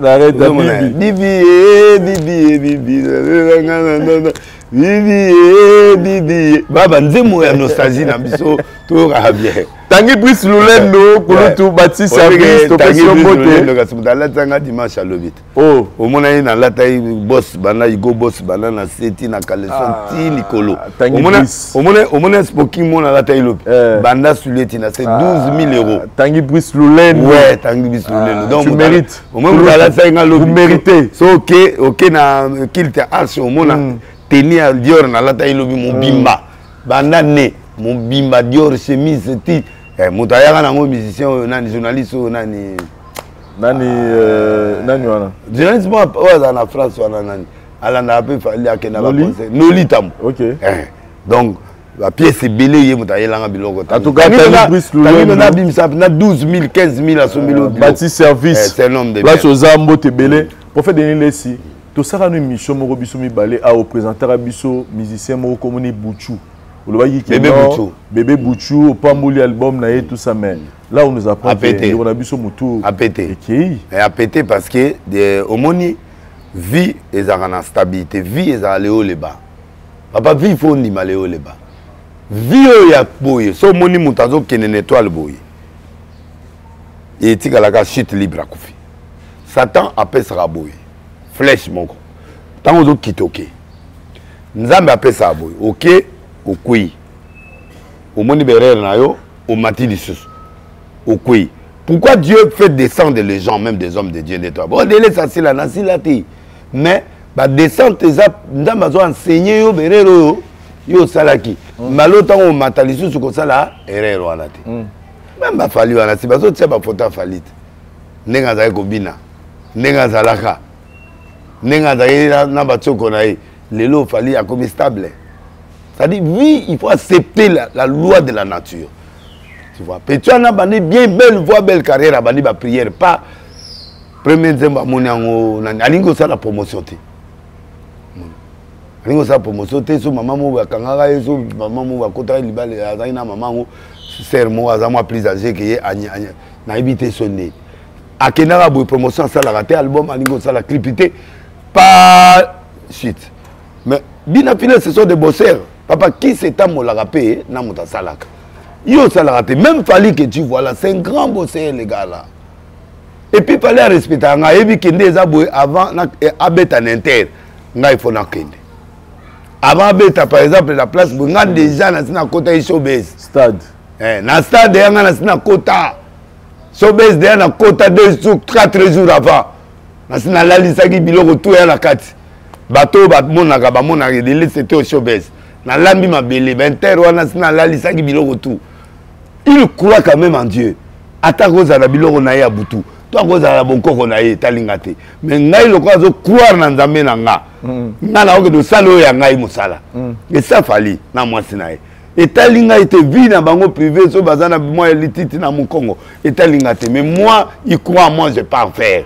Bibi. Baba nzemo ya nostalgie na biso to ka bien. Tangi Brice Lulendo pour tout bâti service to question beauté. Le gasmuta la tanga dimanche à lobit. Oh, au mona ina la taille boss bana igo boss bana na seti na collection ti Nicolo. Au mona spoking mona la taille lobit. Banda suleti na c'est 12 000 €. Tangi Brice Lulendo. Ouais, Tangi Brice Lulendo. Donc tu mérites. Au mona la taille nga lobit. Vous méritez. So OK na kilte arche au mona tenir Dior na la taille lobit mon bimba. Banda ne mon bimba Dior chemise ti mutayaka na musicien nani journaliste nani wana journaliste moi en France wana nani alanda ape fali akena ba concert Noli tam OK donc la pièce belé ye mutayelanga biloko en tout cas Brice Lulendo na bimsa na 12 000 15 000 à 100 000 bâti service c'est un homme de place aux ambo te belé pour faire Denis Lessi to sara une émission moko biso mi balé a représenter biso musicien moko comme ni Bouchou. Bébé Bouchou, Pambouli album na tout ça mais là on nous apprend que on a biso mutu a pété. A pété parce que au moni vie et en stabilité, vie et à léo les bas. Papa vie faut ni maléo les bas. Vie ya boye, so moni mutazo kene étoile boye. Et tika la chute libre à Koufi. Satan appelle ça boye. Flèche mon gros. Tant aux qui toqué. Nzambe appelle ça boye. OK, au kui. Au moni berère na yo, au mati dissus. Au kui. Pourquoi Dieu fait descendre les gens, même des hommes de Dieu de toi? Bon, délai ça c'est la nasi la ti. Mais bah descendre tes nzambe azo enseigner yo berère yo salaki. Malotan au matalisu sur ça là, erreur wana ti. Même ba fali wana si bazo tia ba photo falit. Nenga za ko bina. Nenga za laka. Nenga za na ba tsoko na ye. Lelo fali a comme stable. C'est-à-dire oui, il faut accepter la loi de la nature. Tu vois, Pétuan a bani bien belle voix, belle carrière a bani ba prière pas premier zemba moniango na alingo ça la promotion té. Alingo ça promotion té so maman mo ba kangaka so maman mo ba kota libale azaina maman mo sœur mo azama plus âgé que na habité sonné. Akenara bo promotion ça la raté album alingo ça la clipité pas suite. Mais bien affiné ce sont des bosseurs. Papa qui c'est à mo la rapé na mota salaka. Yo ça la raté même fallu que tu vois là c'est un grand bosseur les gars là. Et puis fallait respecter nga ebi kende za boy avant na abeta na inter nga il faut na kende. Avant abeta par exemple la place nga déjà na sina kota showbiz stade. Na stade nga na sina kota showbiz de na kota 2 jours 4 jours avant. Na sina la lisaki biloko tout ya na kati. Bato ba monaka ba monaka de c'était au showbiz. Na lambi mabele inter wana sina la lisaki biloko tout. Il croit quand même en Dieu. Ata koza na biloko na ya butu. Toi koza la bon koko na ye talingate. Mais ngai loko azo croire na nzambe na nga. Nga na oke do salo ya ngai musala. Et ça fali na mwasi na ye. Et talinga était vie na bango privé so bazana moi lititi na Mukongo. Et talingate mais moi il croit moi je pas en faire.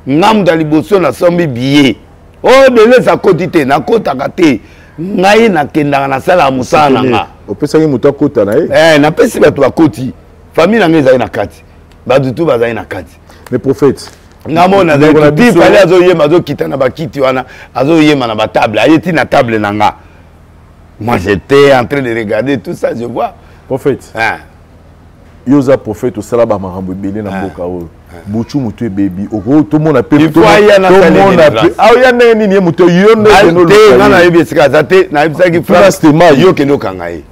Ngam daliboso na sombi billet. Oh de laisse à côté na kota kate. Ngai na kenda na sala musala nga. Opesaki muto kota na ye. Na pesi bato bakoti. Famille na ngai za na kati. Badu tu baza na kati. Les prophètes. Namona za kiti fallait azo yema azo kita na bakiti wana azo yema na ba table. Ayeti na table na nga. Moi j'étais en train de regarder tout ça, je vois. Prophète. Yoza prophète au salaba marambo belé na mboka o. Bouchou mutu baby. Oko tout monde appelle tout le monde appelle. Ah ya nani ni mutu yo no no na yebi sika zate na yebi saki France yo keno kangai.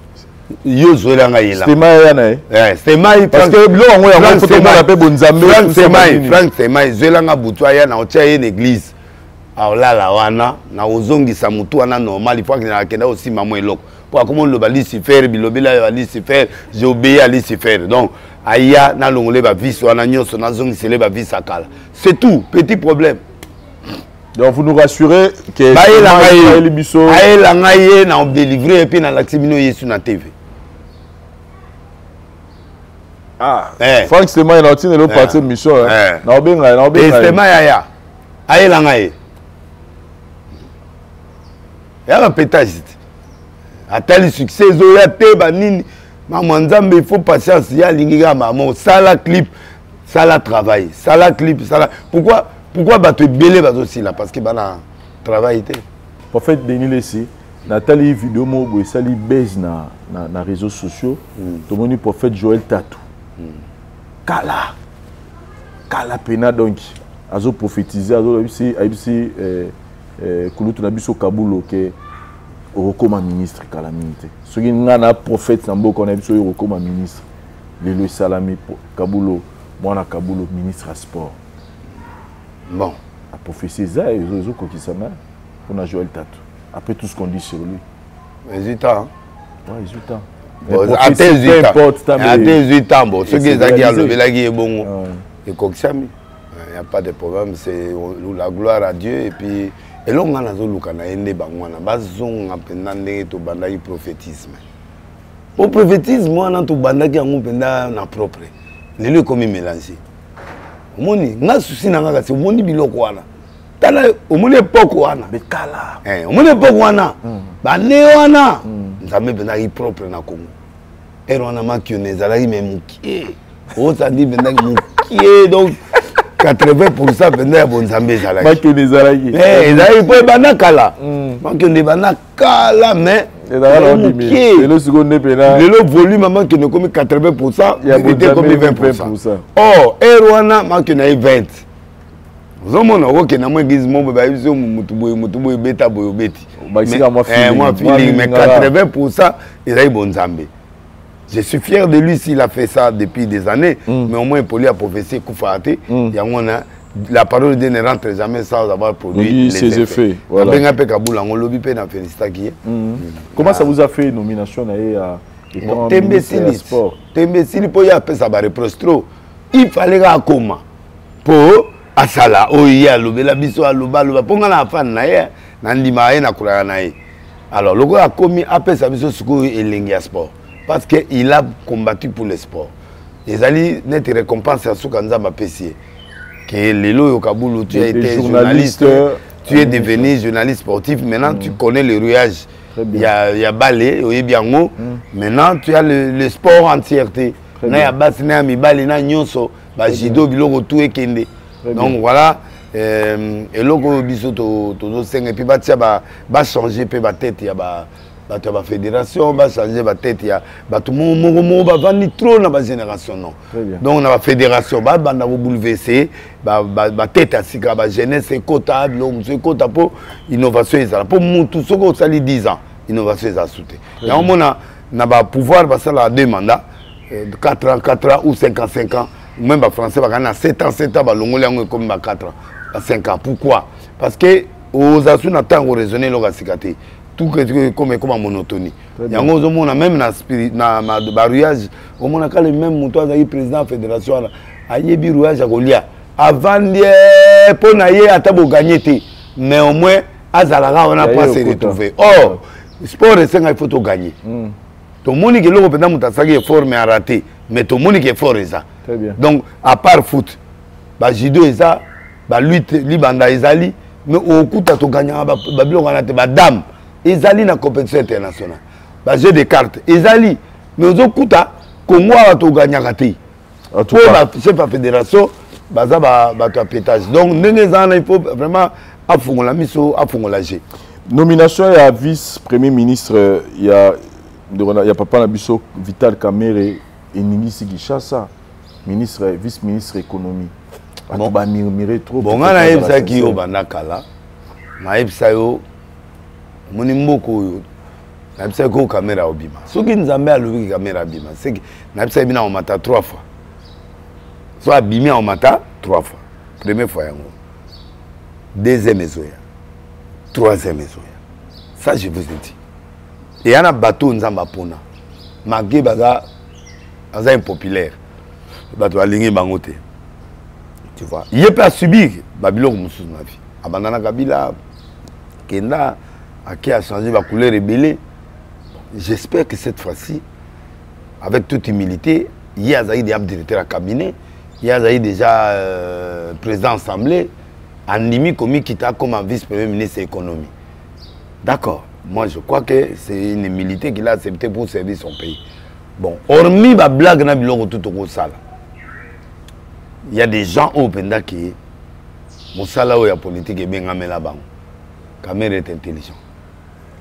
Yo zola ngai la. Stema ya na c'est mai parce que bilo ngo ya tout le monde appelle bonzambe. Frank c'est mai zola nga butu ya na otia ye l'église. Alors là la wana na ozongi sa mutu wana normal il faut que na kenda aussi maman eloko. Pour comment le bali se faire bilobela bali se faire j'ai obéi à se faire donc aya na longole ba vis wana nyoso na zongi sele ba vis akala c'est tout petit problème. Donc vous nous rassurez que aye la ngaye na délivrer et puis na l'actimino yesu na TV. Ah Frank Stéma il a obtenu le parti de mission na obenga Stéma ya aye la ngaye ya ba pétage atali succès zoya te banini maman nzambe il faut patience ya lingiga maman sala clip sala travail sala clip sala pourquoi bato belé bazo si là parce que bana travail té prophète Denis Lessi natali vidéo mo bo sali base na réseaux sociaux to moni prophète Joël Tatou kala pena donc azo prophétiser azo abisi kulutu na biso kabulo ke Orokoma ministre calamité. Ce qui est un prophète, on a dit Orokoma ministre. Le Salami Kabulo, moi na Kabulo ministre à sport. Bon. La prophétie ça et les autres qui s'en on a Joël Tatou. Après tout ce qu'on dit sur lui. Résultat. Ouais, résultat. À tes 18 ans, bon, ceux qui ont levé la guerre bon. Et Koksami. Il n'y a pas de problème, c'est la gloire à Dieu et puis et là on a zolukana ende bangwana bazonga penda ndenge to bandaki prophétisme. Au prophétisme on a to bandaki yango penda na propre. Lelo comme mélanger. Moni nga souci na nga kasi moni biloko wana. tala omoni époque wana bekala omoni époque wana bane wana nzambe bendaki propre na Congo wana makione ezalaki me mokie osandi bendaki mokie donc 80% benda ya bonzambe ezalaki makione ezalaki ezalaki mpo ebanda kala makione ebanda kala mais lelo volume makione ekomi 80% vérité ekomi 20%. Or wana makione ayi 20 ozomona okokenda mo église mo bayebisi mutu boye beta boye obeti moi feeling mais 80% ezali bonzambe. Je suis fier de lui s'il a fait ça depuis des années, mais au moins Poli a prophétisé Koufate. La parole de Dieu ne rentre jamais sans avoir produit ses effets. Voilà. Comment ça vous a fait nomination à sport? Tembesili pour y appeler ça reprostro. Il fallait que comment pour asala oya lobela biso aloba loba ponga na fan na ye na ndima ye na kula na ye. Alors le gars a commis appeler ça biso suko elengi sport. Parce qu'il a combattu pour le sport. Les alliés net récompense à Soukanza Mapessier. Que Lelo Yokaboulou, tu as été journaliste, tu es devenu journaliste sportif. Maintenant, tu connais le rouillage. Il y a ballet, Oyebiango. Maintenant, tu as le sport entièreté. Il y a Bassina, Mibali, Nyonso, Jido, Biloko, tout est Kende. Donc voilà. Et logo biso to 5 et puis ba changer pe ba tête ya ba fédération va changer ba tête ya ba tout mo ba vandi trop na ba génération non. Donc on a fédération ba banda bo bouleverser ba tête asika ba jeunesse écotable c'est kota pour innovation ezala pour mutu soko sali 10 ans innovation ezala souté. Et on a ba pouvoir ba ça la deux mandats 4 ans ou 55 ans même ba français ba kana 7 ans ba longoli yango comme ba 4 ans. 5 ans. Pourquoi? Parce que aux assurances on a raisonné l'ogasikate. Tout comme en monotonie. Il y a même na barouillage, on a quand même moutois à président de la fédération à yebi rouillage à Golia. Avant de pour naïe à tabo gagner, mais au moins Azalaga on a pas se retrouver. Or sport et 5 il faut tout gagner. Ton monde qui est là peut-être mutasagi est fort mais a raté, mais ton monde qui est fort est ça. Donc à part foot, bah judo est ça. Ba lutte libanda ezali mais okuta to gagner ba biloko na te ba dame ezali na compétition internationale ba jeu de cartes ezali mais ozokuta Congo a to gagner kati pour ba chef de fédération baza ba to pétage donc ndenge zana il faut vraiment afungola miso afungola G. Nomination ya vice premier ministre il y a papa na biso Vital Kamerhe et Ningisi Gishasa ministre vice ministre économie. Bon, bah murmurer trop. Bon, on a eu ça qui au banakala. On a eu ça yo. Mon imboko yo. On a eu ça ko caméra obima. Ce qui nous a mis à l'ouïe caméra obima, c'est que on a eu ça bina on mata 3 fois. Soit abimé on mata 3 fois. Première fois yango. Deuxième ezoya. Troisième ezoya. Ça je vous ai dit. Et y a un bateau nzamba pona. Magé baga aza impopulaire. Bateau aligné bangote. Tu vois, il peut subir Babylone Moussou na vie. Abandana Kabila, Kenda, qui a changé la couleur rebelle. J'espère que cette fois-ci, avec toute humilité, il y a déjà directeur à cabinet, il y a déjà président assemblée, Andimi Komi Kita comme vice-premier ministre de l'économie. D'accord, moi je crois que c'est une humilité qu'il a acceptée pour servir son pays. Bon, hormis la blague, tout au sale. Il y a des gens au Penda qui mon salaire ou la politique est bien là-bas. Kamerhe est intelligent.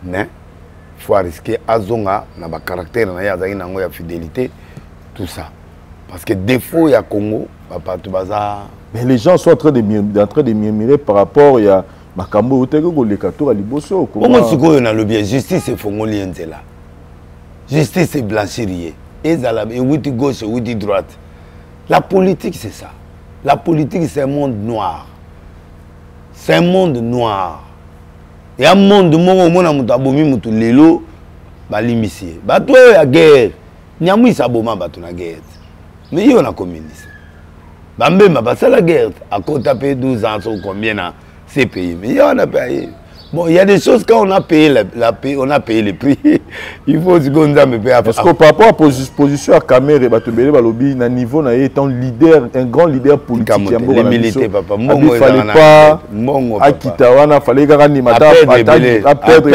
Mais il faut risquer Azonga, na ba caractère, na ya fidélité, tout ça. Parce que défaut il y a Congo, papa tout bazar. Mais les gens sont en train de murmurer par rapport il y a Makambo Otego le Kato à Liboso. Comment ce qu'on a le bien justice c'est fongolien là. Justice c'est blanchirier. Et oui gauche et oui droite. La politique, c'est ça. La politique, c'est un monde noir. C'est un monde noir. Et un monde où on a dit lelo, limicier. Toi, il y a guerre. Il y a une guerre. Mais il y a un communiste. Même la guerre, à côté de 12 ans, combien de ces pays. Mais il y a un pays. Bon, il y a des choses quand on a payé on a payé le prix. Il faut aussi qu'on me paye. Parce que par rapport à la position à Kamere, Batobele Balobi, à niveau na étant leader, un grand leader politique. Les militaires, papa. Il ne fallait pas à Kitawana, il fallait que Ranimata à perdre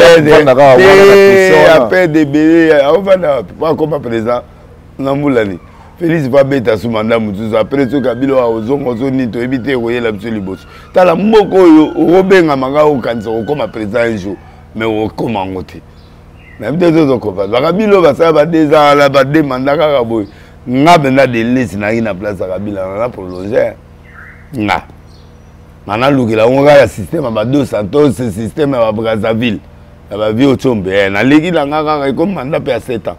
des bébés. On va pas comme président. Namboulani. Félix va bêta sous mandat Moutouza. Après ce Kabila a osé to éviter royer la monsieur Libos. T'as la moko Robin Amanga au cancer comme président un jour. Mais au comment on t'est. Même des autres copains. Kabila va ça va des ans là va des mandats Karaboy. N'a bena des listes n'a rien à place à Kabila on a prolongé. N'a. Maintenant l'ougla on a le système à Dos Santos ce système à Brazzaville. Ça va vivre au Tchombe. Na légui la ngaka comme mandat per 7 ans.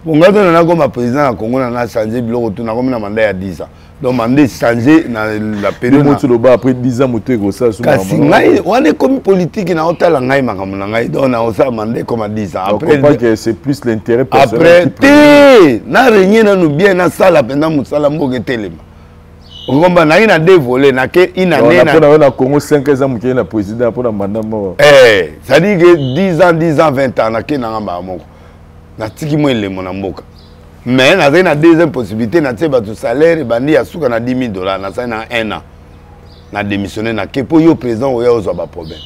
Pour moi, comme président du Congo, on a changé le retour, on a mandat à 10 ans. Donc, on a changé la période. Après 10 ans, on est comme politique, on a donc on a mandat comme à 10 ans. Après, c'est plus l'intérêt personnel. Après, on a rien à nous bien, on a ça, pendant que nous avons fait on a deux volets, on a Congo 5 ans, on a président pour le mandat. Ça dit que 10 ans, 20 ans, on a natiki mo le monamboka mais na zena deuxième possibilité na teba tout salaire bandi ya suka na $10,000 na ça na 1 an na démissionner na kepo yo président oya ozo ba problème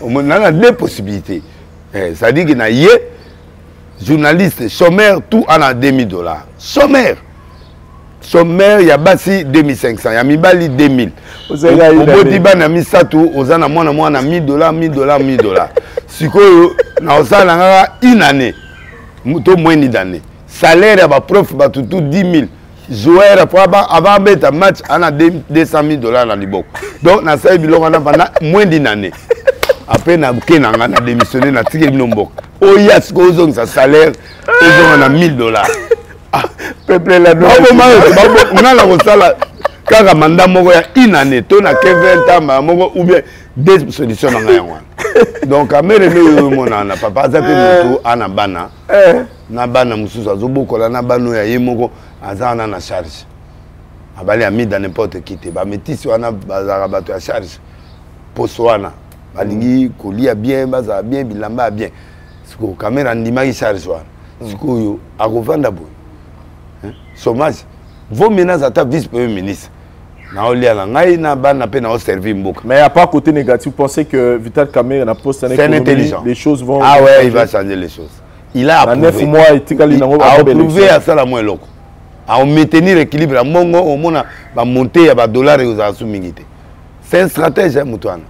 on a deux possibilités ça dit que na yé journaliste chômeur tout en a $2,000 chômeur ya basi 2500 ya mibali 2000 oboti bana misatu ozana mwana $1,000 sikoyo na osala ngaka une année muto mweni d'année salaire ya ba prof ba tout 10,000 joueur avant beta match ana $200,000 na liboko donc na sai biloko na pendant moins d'une année après na kenanga na démissionner na tike binomboka oya siko ozongisa salaire ezonga na $1,000 peuple la no on a kosala kaka mandat moko ya une année to na 20 ans moko ou bien des solutions na ngai wana donc amere le mona na papa za pe moto ana bana na bana mususu azobokola na bano ya yemoko azana na charge abali ami dans n'importe qui te ba metisi wana bazaka bato ya charge poso wana balingi kolia bien baza bien bilamba bien siko kamera ndima ki charge wana siko yo akovanda boy chômage vos menaces à vice premier ministre. Mais à part côté négatif, vous pensez que Vital Kamerhe n'a pas les choses vont... Ah ouais, il va changer les choses. Il a approuvé. 9 mois, il a approuvé à ça la moins loco. À maintenir l'équilibre, à monter à $, et aux assumingité. C'est un stratège, Moutouane.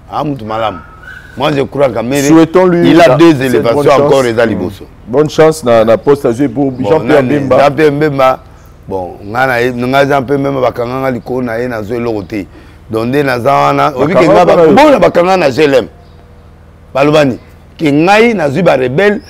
Moi, je crois qu'Kamerhe, il a 2 élévations encore les Aliboso. Bonne chance dans la poste à jouer pour Jean-Pierre Bemba. Jean-Pierre Bemba. Bon, on a un peu même bakanga liko na ye na zo lokote. Donde na zawana, obi ke ngaba bona bakanga na GLM. Balobani, ke ngai na zuba rebelle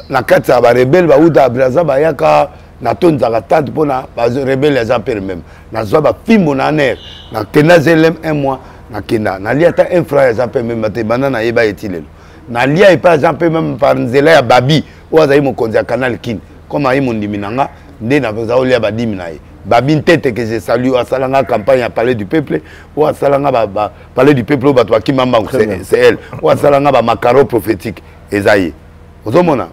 na kati ba rebelle ba uta braza ba yaka na tonza tante pona ba rebelle ya Jean-Pierre même. Na zo ba fimbo na ner, na kena GLM 1 mois na kena. Na lia ta un frère Jean-Pierre même te banana yeba etilelo. Na lia pas Jean-Pierre même par nzela ya babi, oza yi mokonzi ya canal kin. Comme ayi mondiminanga ndé na besoin olia ba diminaye babin tête que je salue à salanga campagne à parler du peuple ou à salanga ba parler du peuple ba toi qui mamba c'est elle ou à salanga ba macaro prophétique ezaïe ozomona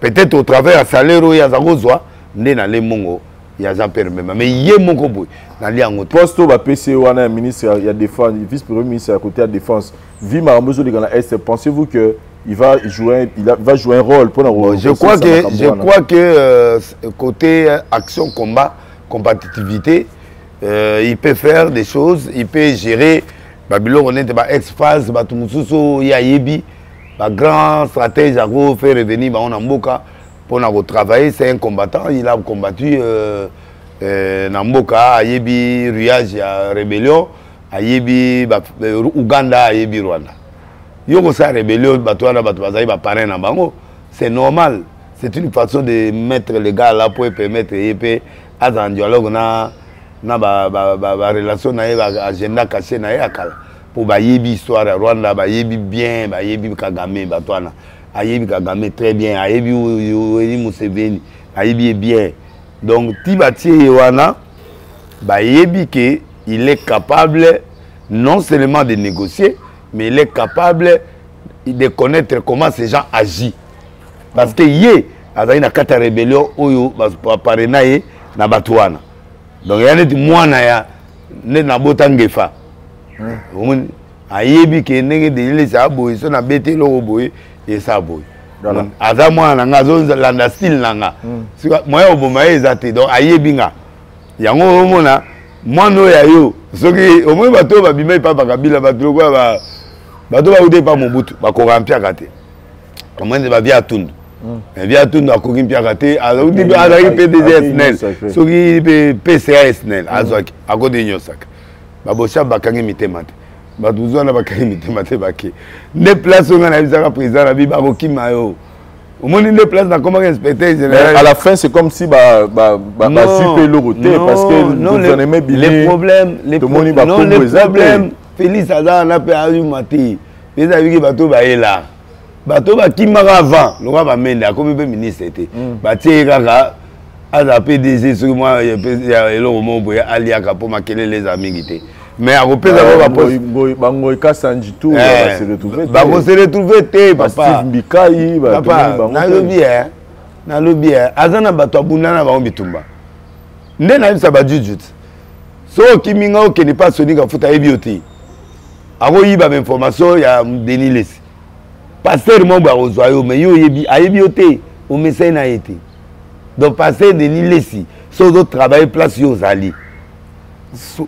peut-être au travers à salaire ya zagozwa ndé na le mongo ya Jean-Pierre même mais yé moko boy na liango poste ba PCO wana ministre ya défense vice premier ministre à côté de défense Vima Mbozo de Ghana Est, pensez-vous que il va jouer un rôle pour je crois que côté action combat compétitivité il peut faire des choses, il peut gérer Babylone on est ex-phase batumususu ya yebi ba grand stratège à faire revenir ba on amboka pour travailler, c'est un combattant, il a combattu Namboka, Ayebi, Ruyage, Rébellion, Ayebi, Ouganda, Ayebi, Rwanda. Yoko sa rébellion, c'est normal. C'est une façon de mettre les gars là pour permettre à un dialogue na relation na agenda caché na yakala pour Ayebi histoire Rwanda, Ayebi bien, Ayebi Kagame, Batwana. Ayebi Kagame très bien, Ayebi Museveni, Ayebi est bien. Donc Tibati Yewana, Ayebi il est capable non seulement de négocier, mais il est capable de connaître comment ces gens agissent. Parce que yé, azali na kata rébellion oyo parena ye na batouana. Donc il y a des moines ya na botangefa. Ayebi ke nenge de ile sa boy so na bete lo boy et ça boy. Aza mwana nga zo landa style nanga. Moya oboma ezate donc ayebi nga. Yango omona mwana ya yo soki omwe bato ba bimai papa kabila bato kwa bato ba ude pa mobutu ba ko rampia kate. Omwe ba via tundu. Via tundu akoki mpia kate azudi ba azaki PDG SNEL. Soki PCA SNEL azaki akode nyosaka. Ba bosha bakangi mitemate. Baduzo na bakangi mitemate bake. Ne place on a bisaka président na bi ba kokima yo. Au moins une place dans comment inspecteur général. À la fin c'est comme si super l'autorité parce que non les problèmes Félix Azar n'a pas eu maté. Les avis bateau ba là. Bateau ba qui m'a avant, le roi va mender comme le ministre était. Baté kaka à PDG sur moi il y a le moment boya aliaka pour maquiller les amis qui mais à repérer d'abord bango kasanji tout va se retrouver bango se retrouver te papa Bikai papa na lobi azana bato abunda na bango bitumba nde na bisa ba jujut so kiminga o keni pas sonika futa ebioti ako yiba information ya Denis Lesi pasteur mo ba ozoyo mais yo yebi ayebiote o message na été donc pasteur Denis Lesi so do travailler place yo zali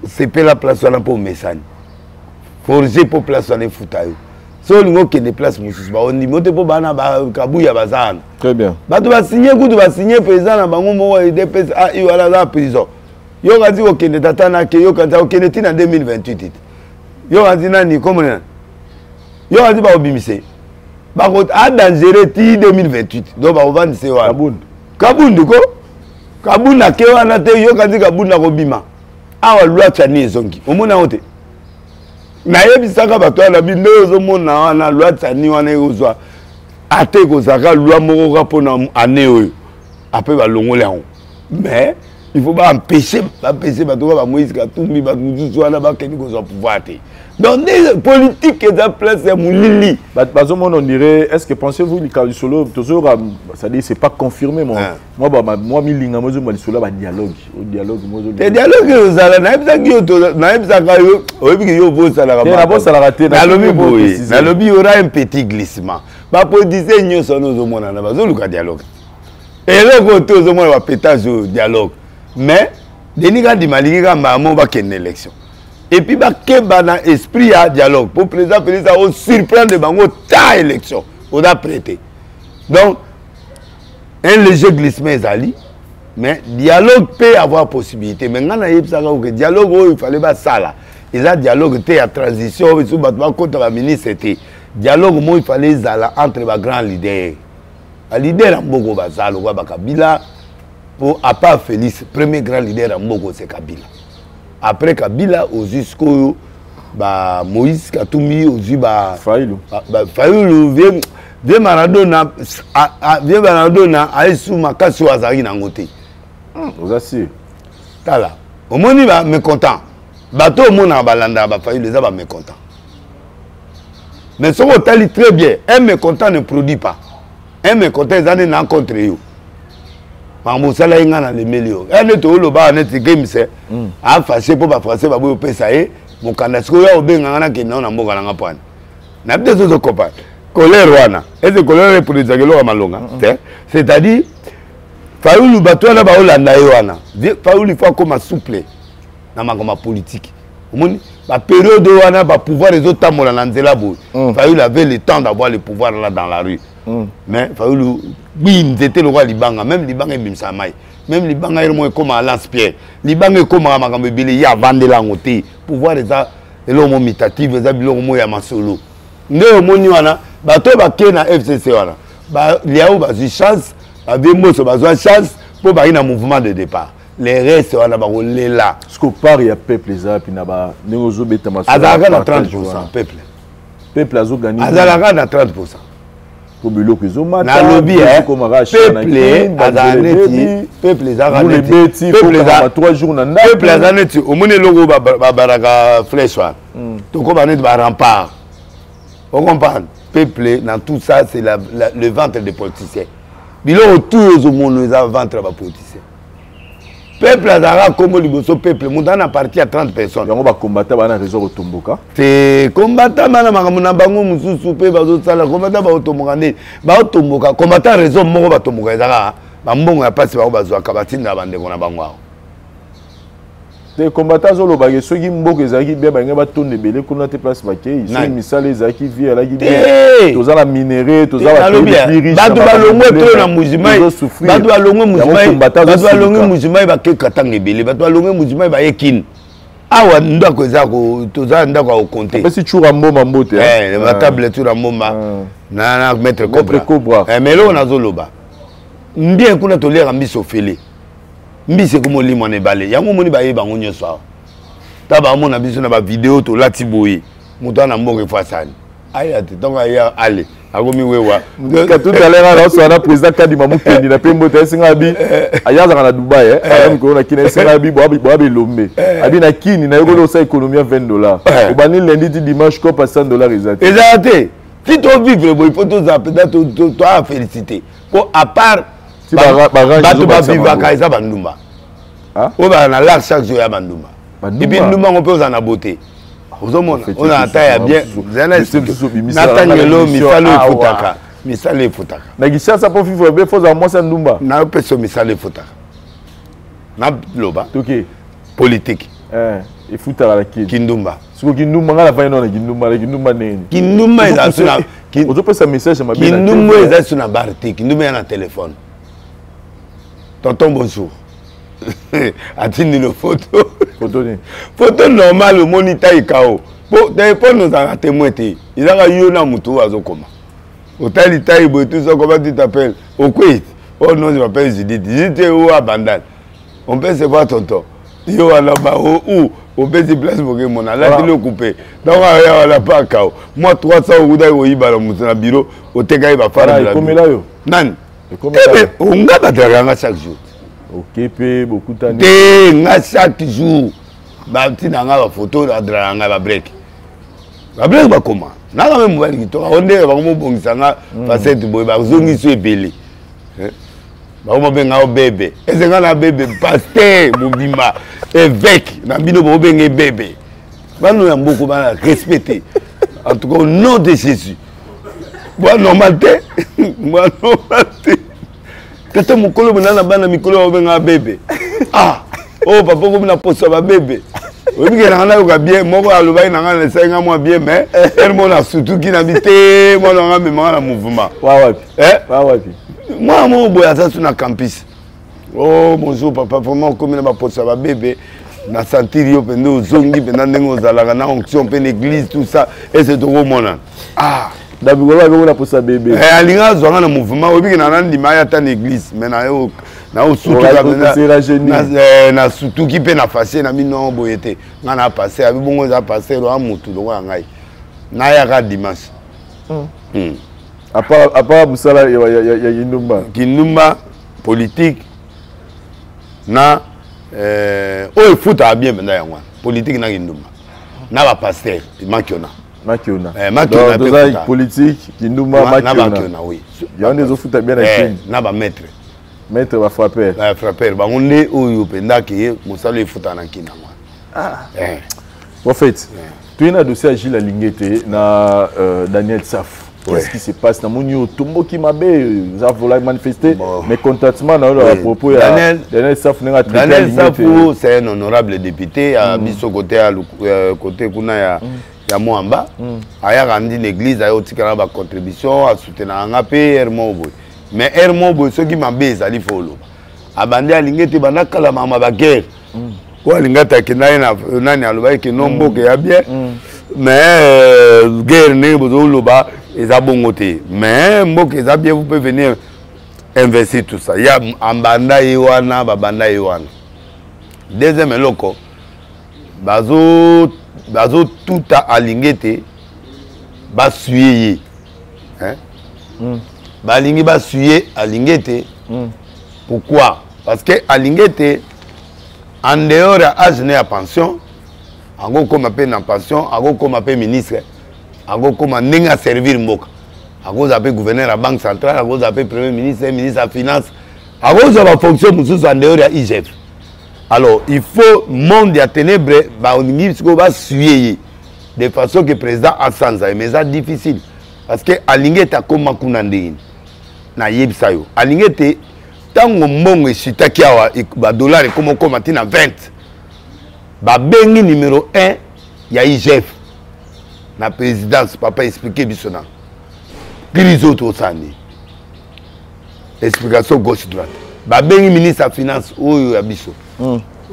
c'est pas la place pour message forger pour place on est foutayo so lingo que des places mususu ba on mote po bana ba kabuya bazana très bien bato ba signer kudu ba signer président na bango mo DPS a eu ala la prison yo gadi o kende tatana ke yo kanta o kende tina 2028 yo gadi nani comme na yo gadi ba obimise ba ko a dangereux ti 2028 do ba ovandi se wa kabundu ko kabuna ke wana te yo gadi kabuna ko bima awa loi tani ezongi omona ote na yebisaka bato na binde ozomona wana loi tani wana ezwa ate kozaka loi moko kapona ane oyo après balongola yango mais il faut pas empêcher bato ba Moïse Katumbi ba muzuzu wana ba keni kozwa pouvoir te donc des politiques et de place ya mulili bazomona on dirait est-ce que pensez-vous le solo toujours ça dit c'est pas confirmé moi milinga mozo ma solo ba dialogue au dialogue mozo te dialogue ozala na ebisa yo oyebi yo bosa la raté na lobi y aura un petit glissement ba politicien nyonso nozomona na bazoluka dialogue et le côté ozomona ba pétage dialogue mais Denis Kadimali kamba mo ba ken élection et puis ba keba na esprit à dialogue pour président Félix a surprendre bango ta élection on a prêté donc un léger glissement ezali mais dialogue peut avoir possibilité mais ngana yebisa que dialogue il fallait ba sala et ça dialogue te à transition sous batwa contre la ministre était dialogue mo il fallait zala entre ba grands leaders a leader mboko bazalo kwa bakabila pour à part Félix premier grand leader à mboko c'est Kabila après Kabila aux jusqu'au ba Moïse Katumbi aux ba Fayulu vient Maradona sous makasi wazari na ngote vous assure tala omoni ba mécontent bato mona balanda ba Fayulu les ba mécontent mais ce qu'on tali très bien un mécontent ne produit pas un mécontent ils en rencontre yo mambo sala inga na le melio ene to lo ba net game c'est a fâché pour ba français ba bo pesa e mon candidat ko ya obenga na ke na mboka na ngapana na peut-être zo copain colère wana et ce colère pour les agelo malonga c'est-à-dire Fayulu bato na ba olanda yo wana Fayulu faut comme souple na makoma politique omoni ba période wana ba pouvoir les autres tamola na nzela bo Fayulu avait le temps d'avoir le pouvoir là dans la rue mais Fayulu oui c'était le roi libanga même libanga bimsa mai même libanga il mo comme à Lance-Pierre libanga comme à makambe bile ya vandela ngote pouvoir ça elomo mitative za biloko mo ya masolo nde moni wana bato ba kena FCC wana ba liao ba chance avec mo so ba chance pour ba ina mouvement de départ les restes wana ba kolela ce que par ya peuple za pina ba neozo beta masolo azalaka na 30% peuple azo gagner azalaka na 30% pour biloko ezoma na lobby peuple azaneti peuple za 3 jours na ndako peuple azaneti omone logo ba baraka flèche wa to ko ba net ba rempart on comprend peuple, dans tout ça, c'est le ventre des politiciens. Bilo autour au monde, nous avons ventre des politiciens. Peuple azara comme liboso peuple, nous avons parti à 30 personnes. On va combattre dans la réseau Otomboka. C'est combattre mana makamuna bango mususu pe bazo sala combattre ba Otomboka ne. Ba Otomboka combattre réseau moko ba Otomboka ezaka ba mbongo ya pasi ba bazwa kabatinda bande kona bango. Les combattants ont le ceux qui m'ont dit bien ben va tourner belé qu'on a tes places baquées ici misal les aki vie la guide tous la minéré tous la riche batu balongwe to na muzimai batu balongwe muzimai batu balongwe muzimai ba ke katanga belé batu balongwe muzimai ba yekin awa ndako ezako toza ndako compter parce que tu rambo mambote la table tu rambo na mettre cobra mais là on a zoloba mbien kuna to lera mbiso fele mbise ko molimo ne balé yango moni ba yeba ngonyo sa taba mona biso na ba vidéo to lati boye muto na mbongo fasani aya te tonga ya ale agomi wewa ka tout à l'heure là so na président Kadima Mukendi na pembo te singa bi ayaza na Dubai ayam ko na kina singa bi bo abi lombe abi na kini na yoko sa économie $20 obani lundi di dimanche ko pas $100 exacté si tu vivre boy faut to zapeda to féliciter pour à part bato babivaka eza bandumba oyo baa na lare chaque jour ya bandumba epuis ndumba ngo mpe oza na beauté ozomona oza na ta ya bien natangelo misalo efutaka na Kinshasa mpo vivre bien faut mwasi ndumba nayopeso misalo efutaka naloba politique efutaka na kindumba siko kindumba nga nafani no na kindumba neni kindumba eza suna ozopesa message mabe kindumba eza suna bar te kindumba ya na téléphone. Tonton bonjour. A-t-il une photo? Photo normale, le moniteur est KO. Bon, téléphone nous a témoin. Il a eu un mouton à Zokoma. Au Talitaï, tout ça, comment tu t'appelles? Au Kuwait. Oh non, je m'appelle Judith. J'étais où à Bandal? On peut se voir tonton. Yo à là-bas, où? Au petit place pour que mon là, tu le coupé. Donc, il n'y a pas KO. Moi, 300 euros d'ailleurs, il y a un bureau. Au Téga, il va faire la bureau. Nan. On a pas chaque jour. Ok, beaucoup de temps. Chaque jour. Tu as une photo de la break. La break, comment? On a même mobile qui tourne. On est vraiment bon. Parce que tu es belé. Un bébé. Et c'est un bébé. Pasteur, Mobima, évêque. Nabino, bébé. Nous avons beaucoup respecté. En tout cas, au nom de Jésus. Moi, normalité. Moi, normalité. Quand mon collègue m'a dit que je suis bébé. Ah! Oh, papa, je suis posé un bébé. Je suis bien. Moi, je suis bien, mais je suis surtout qui n'habite. Moi, je suis un mouvement. Moi, je suis un campus. Oh, bonjour, papa. Vraiment, comme je suis posé un bébé. Na sentir yo pendo zongi penda ndengo zalaka na onction pe l'église tout ça et c'est trop mona ah d'abord on a pour ça bébé alinga zonga na mouvement obi na nandi maya ta l'église mais na yo surtout na surtout qui pe na passer na mino boyete nga na passer abi bongo za passer ro mutu do ngai na ya ka dimanche à part busala ya kinumba politique na oh foot a bien maintenant yango politique na kinduma na ba pasteur makiona makiona politique kinduma makiona oui ya on des foot bien na king na ba maître ba frapper ba onde oyo penda ke mosalo foot na kinama en fait tu es na dossier Gilles Alingete na Daniel Saf. Qu'est-ce qui se passe dans mon tombeau qui m'a manifesté mais contentement à propos Daniel Saf c'est un honorable député à biso côté kuna ya Moamba aya randi l'église a otikana ba contribution à soutenir nga pe Hermobo mais Hermobo ce qui m'a bezali folo abandi Alingete bana kala mama ba guerre ko Alingata kinai na nani aloba ki nombo ke ya bien mais guerre ne bozo loba ils bon côté mais mboka ils bien vous pouvez venir investir tout ça il y a ambanda iwana babanda iwana deuxième loko bazo tout à Alingete ba suyer hein ba lingi ba suyer Alingete pourquoi parce que Alingete en dehors à âge à pension ango comme appelle en pension ango comme appelle ministre ango comme ndenge servir mboka à cause de gouverneur de la Banque centrale, à cause de premier ministre, ministre de la Finance, à cause de la fonction en dehors de l'IGF. Alors, il faut monde de ténèbres, de façon que le président a sans ça, mais c'est difficile. Parce que aligné ta comme Makunandé, na yebsayo. Aligné te tant que chita qui a ba dollar et comme on matin à 20. Ba bengi numéro 1, il y a IGF. La présidence, papa expliqué bisona. Puis autres sani. Explication gauche-droite. Ba bengi ministre de la Finance, ou abisso.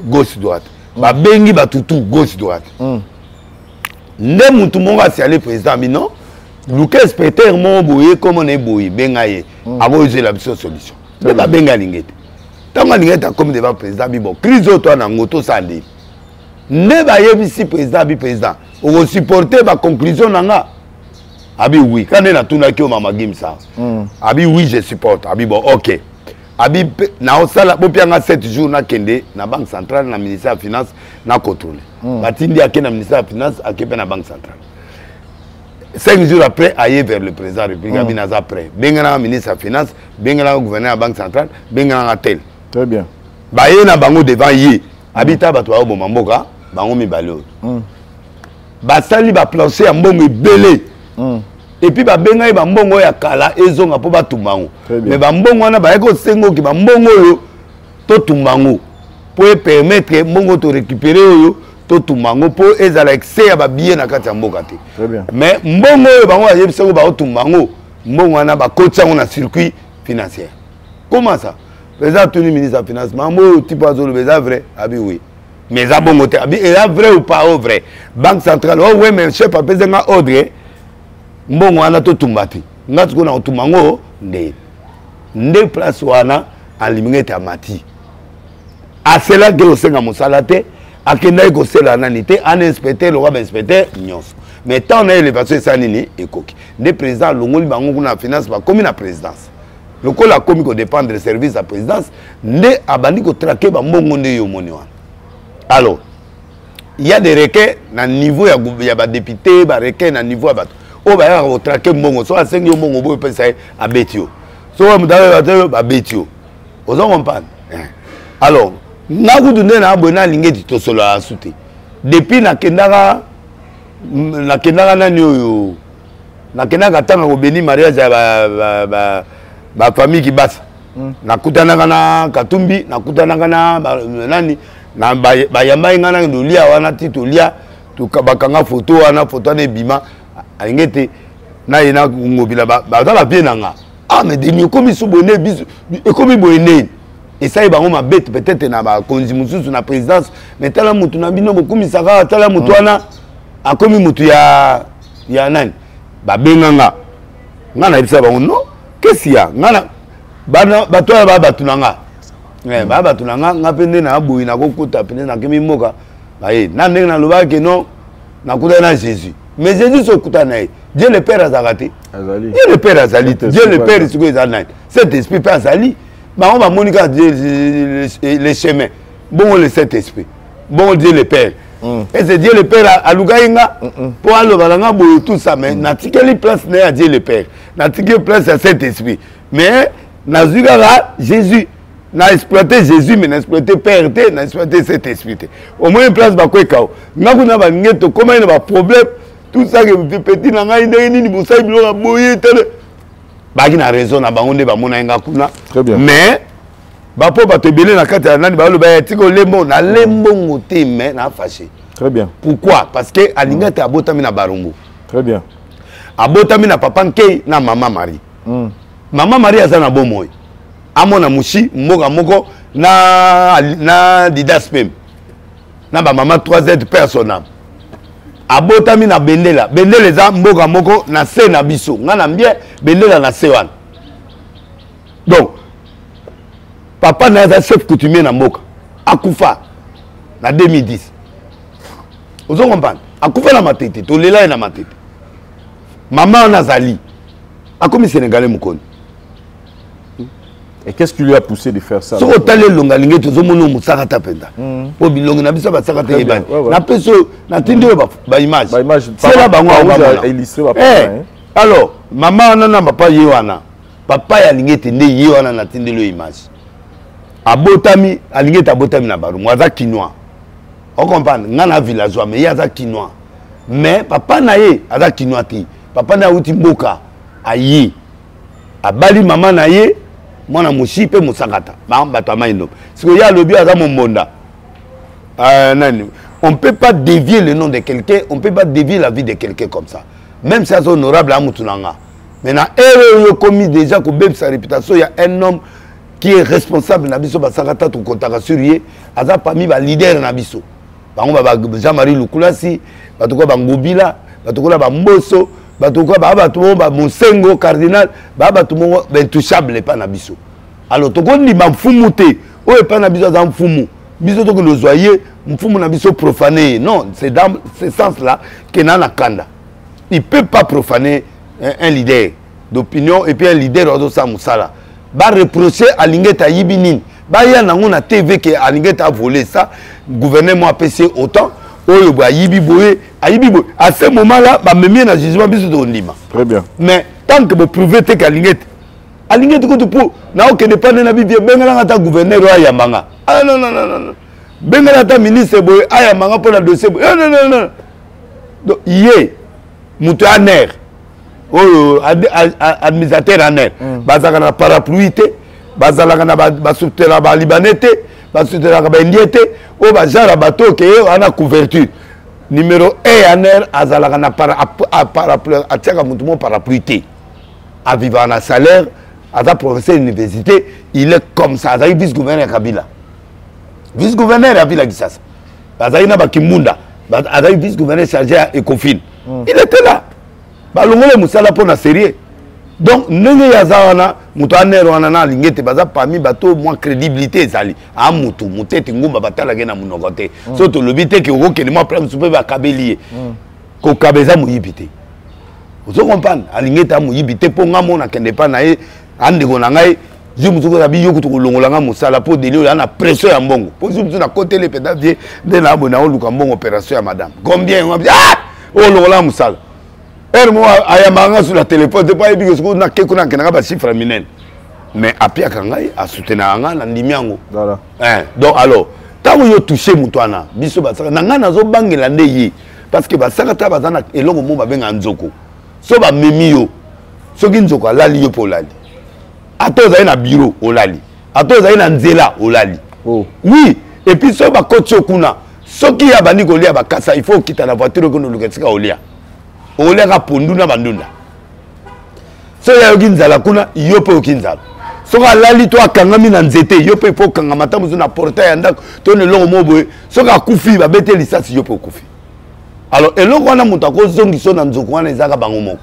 Gauche-droite. Ba bengi batutu gauche-droite. Ne mutu monga si aller président, mais non. Luka inspecteur mon boye comme on est boye bengaye. Abo j'ai la solution. Ne ba benga lingete. Tanga lingete comme devant président bibo. Crise auto na ngoto sandi. Ne ba yebisi président bi président. On supporter ba conclusion nanga. Abi oui, quand on a tout na mama gimsa. Abi oui, je supporte. Abi bon, OK. Abi na osala bopianga 7 jours na kende na banque centrale na ministère de finance na contrôler. Batindi akena ministère de finance akepe na banque centrale. 5 jours après, aille vers le président de la République, Abinaza après. Bengana ministre de la Finance, Bengana gouverneur de la Banque centrale, Bengana tel. Très bien. Baye na bango devant yé. Habita batwa au bomamboka, bango mi balo. Basali ba plancher en bongo belé. Et puis ba benga ba mbongo ya kala ezonga po batumbango. Mais ba mbongo wana ba yeko sengo ki ba mbongo yo to tumbango. Pour permettre mbongo to récupérer yo. To tumbango po ezala excès ya ba billet na kati ya mboka te. Très bien. Mais mbongo yo bango ya yebisa ko ba tumbango mbongo wana ba kotsa na circuit financier. Comment ça? Président Tony ministre de la Finance, mambo type azolo beza vrai, abi oui. Mais ça bon côté, abi est vrai ou pas vrai? Banque centrale, oh ouais mais chef papa zenga ordre mbongo wana to tumbati. Ngatu ko na tumbango nde place wana alimingete amati. A cela que le senga musalate akenda ko sela nanité un inspecteur le roi inspecteur nyos. Mais tant on a élévation ça nini ekoki. Nde président longoli bango na finance ba comme na présidence. Le col a commis qu'on dépend des services de la présidence, ne abandi ko traquer ba mbongo nde yo moni wana. Alors, il y a des requêtes na niveau ya ba député, ba requêtes na niveau ba o ba ya ko traquer mbongo so a 5 yo mbongo bo pesa a betio. So wa mutawe ba betio. Vous en comprenez? Alors, na ku dunde na abona lingeti to solo a souté. Depuis na kendaka nani oyo na kendaka tanga ko beni mariage ya ba famille qui basse nakutanaka na Katumbi nakutanaka na nani na ba yamba ngana ndolia wana titolia tukabakanga photo wana photo na bima ngete na ina ngobila ba za bien nanga ah mais demi comme subone bisu comme boyene et ça ba ngoma bête peut-être na ba konzi mususu na présidence mais tala mutu na bino bokumi saka tala mutu wana akomi mutu ya nani ba benganga ngana ibisa ba no qu'est-ce qu'il y a? Bana batoya ba batunanga. Ba batunanga ngapende na boyi na kokuta pende na kemi moka. Ba na ndenge na loba ke non na kuta na Jésus. Mais Jésus so kuta na Dieu le Père azalati. Azali. Dieu le Père azali. Dieu le Père siko ezalani. Cet esprit pas azali. Ba on va monika les chemins. Bon le Saint-Esprit. Bon Dieu le Père. Et c'est Dieu le Père à Lugaïnga pour aller balanga boyo tout ça mais na tikeli place na Dieu le Père. Na tikeli place à Saint-Esprit. Mais na zugara Jésus na exploité Jésus mais na exploité Père té na exploité Saint-Esprit. Au moins place ba kwekao. Ngakuna ba ngeto comment il va problème tout ça que petit na ngai ndeni ni musai biloko boye tele. Ba ki na raison na bango ba mona ngakuna. Très bien. Mais ba po ba tebele na kati ya nani ba lo ba tiko lembo na lembo ngote mais na fâché. Très bien. Pourquoi? Parce que alingate abotami na barumbu. Très bien. Abotami na papa Nkei na maman Marie. Maman Marie azana bomoy. Amona mushi mboka moko na didaspem. Na ba maman 3Z personnel. Abotami na bendela. Bendela za mboka moko na se na biso. Ngana mbie bendela na se wana. Donc papa na za chef coutumier na mboka. Akufa na 2010. Vous comprenez? Akufa na matete, to lela na matete. Maman Nazali. A comme Sénégalais mukoni. Et qu'est-ce qui lui a poussé de faire ça? So otale longa lingé to zomono musaka tapenda. Po bilongo na biso ba saka te ebani. Na peso na tindi ba image. Ba image. C'est là bango illustré ba Alors, maman nana papa yewana. Papa ya lingete nde yewana na tindelo image. Abotami, alingete abotami na baru. Mwaza kinois. On comprend, ngana villageois mais yaza kinois. Mais papa na ye aza kinois ti. Papa na uti mboka ayi. Abali maman na ye mwana mushi pe musakata. Ba bato amaindo. Siko ya lobi aza mombonda. Nani. On ne peut pas dévier le nom de quelqu'un, on ne peut pas dévier la vie de quelqu'un comme ça. Même si c'est honorable à Moutounanga. Maintenant, il a commis déjà que même sa réputation, il y a un homme qui est responsable Nabiso Basakata tout contact sur lui, aza parmi les leaders Nabiso. Jean-Marie Lukulasi, batuko Bangobila, batuko ba Mboso, batuko ba Monsengo cardinal, batuko intouchable pas Nabiso. Alors to ko ni ba mfumuté, o pas Nabiso za mfumu. Biso to ko le joyeux, mfumu Nabiso profané. Non, c'est dans ce sens-là que nana kanda. Il ne peut pas profaner un leader d'opinion et puis un leader de sa moussala. Va reprocher à Lingeta Yibinin. Bah, il y a une TV qui a Lingeta volé ça. Le gouvernement a passé autant. À ce moment-là, bah, même un jugement bis de Ondima. Très bien. Mais tant que vous prouvez que Lingeta, à Lingeta, pour n'a aucun dépend de la vie, Bengalata gouverneur à Yamanga. Ah non, non, non, non. Bengalata ministre Boy, à Yamanga pour la dossier. Non, non, non, non. Donc, hier, Moutou Aner, administrateur Aner, Bazakana parapluité, Bazalakana Basutera Libanete, Basutera Bendiete, ou Bazara Bateau qui est en couverture. Numéro 1 Aner, Azalakana parapluité. À vivre en salaire, à la professeur d'université, il est comme ça. Il est vice-gouverneur Kabila. Vice-gouverneur Kabila Gisas. Bazalina Bakimunda. Il est vice-gouverneur chargé à Ecofin. Il était là. Balongole Moussala pour la série. Donc, Nenge Yazawana, Moutaner Wanana, Lingete, Baza, parmi bateau, moins crédibilité, Zali. Ah, Moutou, Mouté, Tingumba, Batala, Gena, Mounogote. Surtout le bité qui est le moins près, souper à Kabeli. Ko Kabeza Mouyibité. Vous comprenez? À Lingeta Mouyibité, pour Namon, à Kendepanae, Andegonangaï, je me souviens de Yoko Longolanga Moussala pour délire, on a pression à Mbongo. Pour que vous côté les pédaviers, de la bonne opération à madame. Combien? Ah! Oh, Longola Moussala. Moi, ayamanga sur la téléphone, c'est pas évident que na kekuna kenanga ba chiffre minel. Mais apia kangai a soutenir nga na ndimiango. Voilà. Donc alors, tant que yo touché mutwana, biso ba saka nanga nazo bangela ndeyi parce que ba saka ta bazana elongo mo ba benga nzoko. So ba memi yo. So ki nzoko alali yo po lali. Ato za na bureau olali. Ato za na nzela olali. Oh. Oui, et puis so ba kotcho kuna. So ki ya bani kolia ba kasa, il faut quitter la voiture ko no lukatika olia. Olega ponduna bandunda. So ya yokinzala kuna yope yokinzala. So ka lali to akangami na nzete yope fo kangamata muzu na portail ya ndako to ne longo moboye. So ka kufi ba bete lisasi yope okufi. Alors eloko wana mutu akozongiso na nzoko wana ezaka bango moko.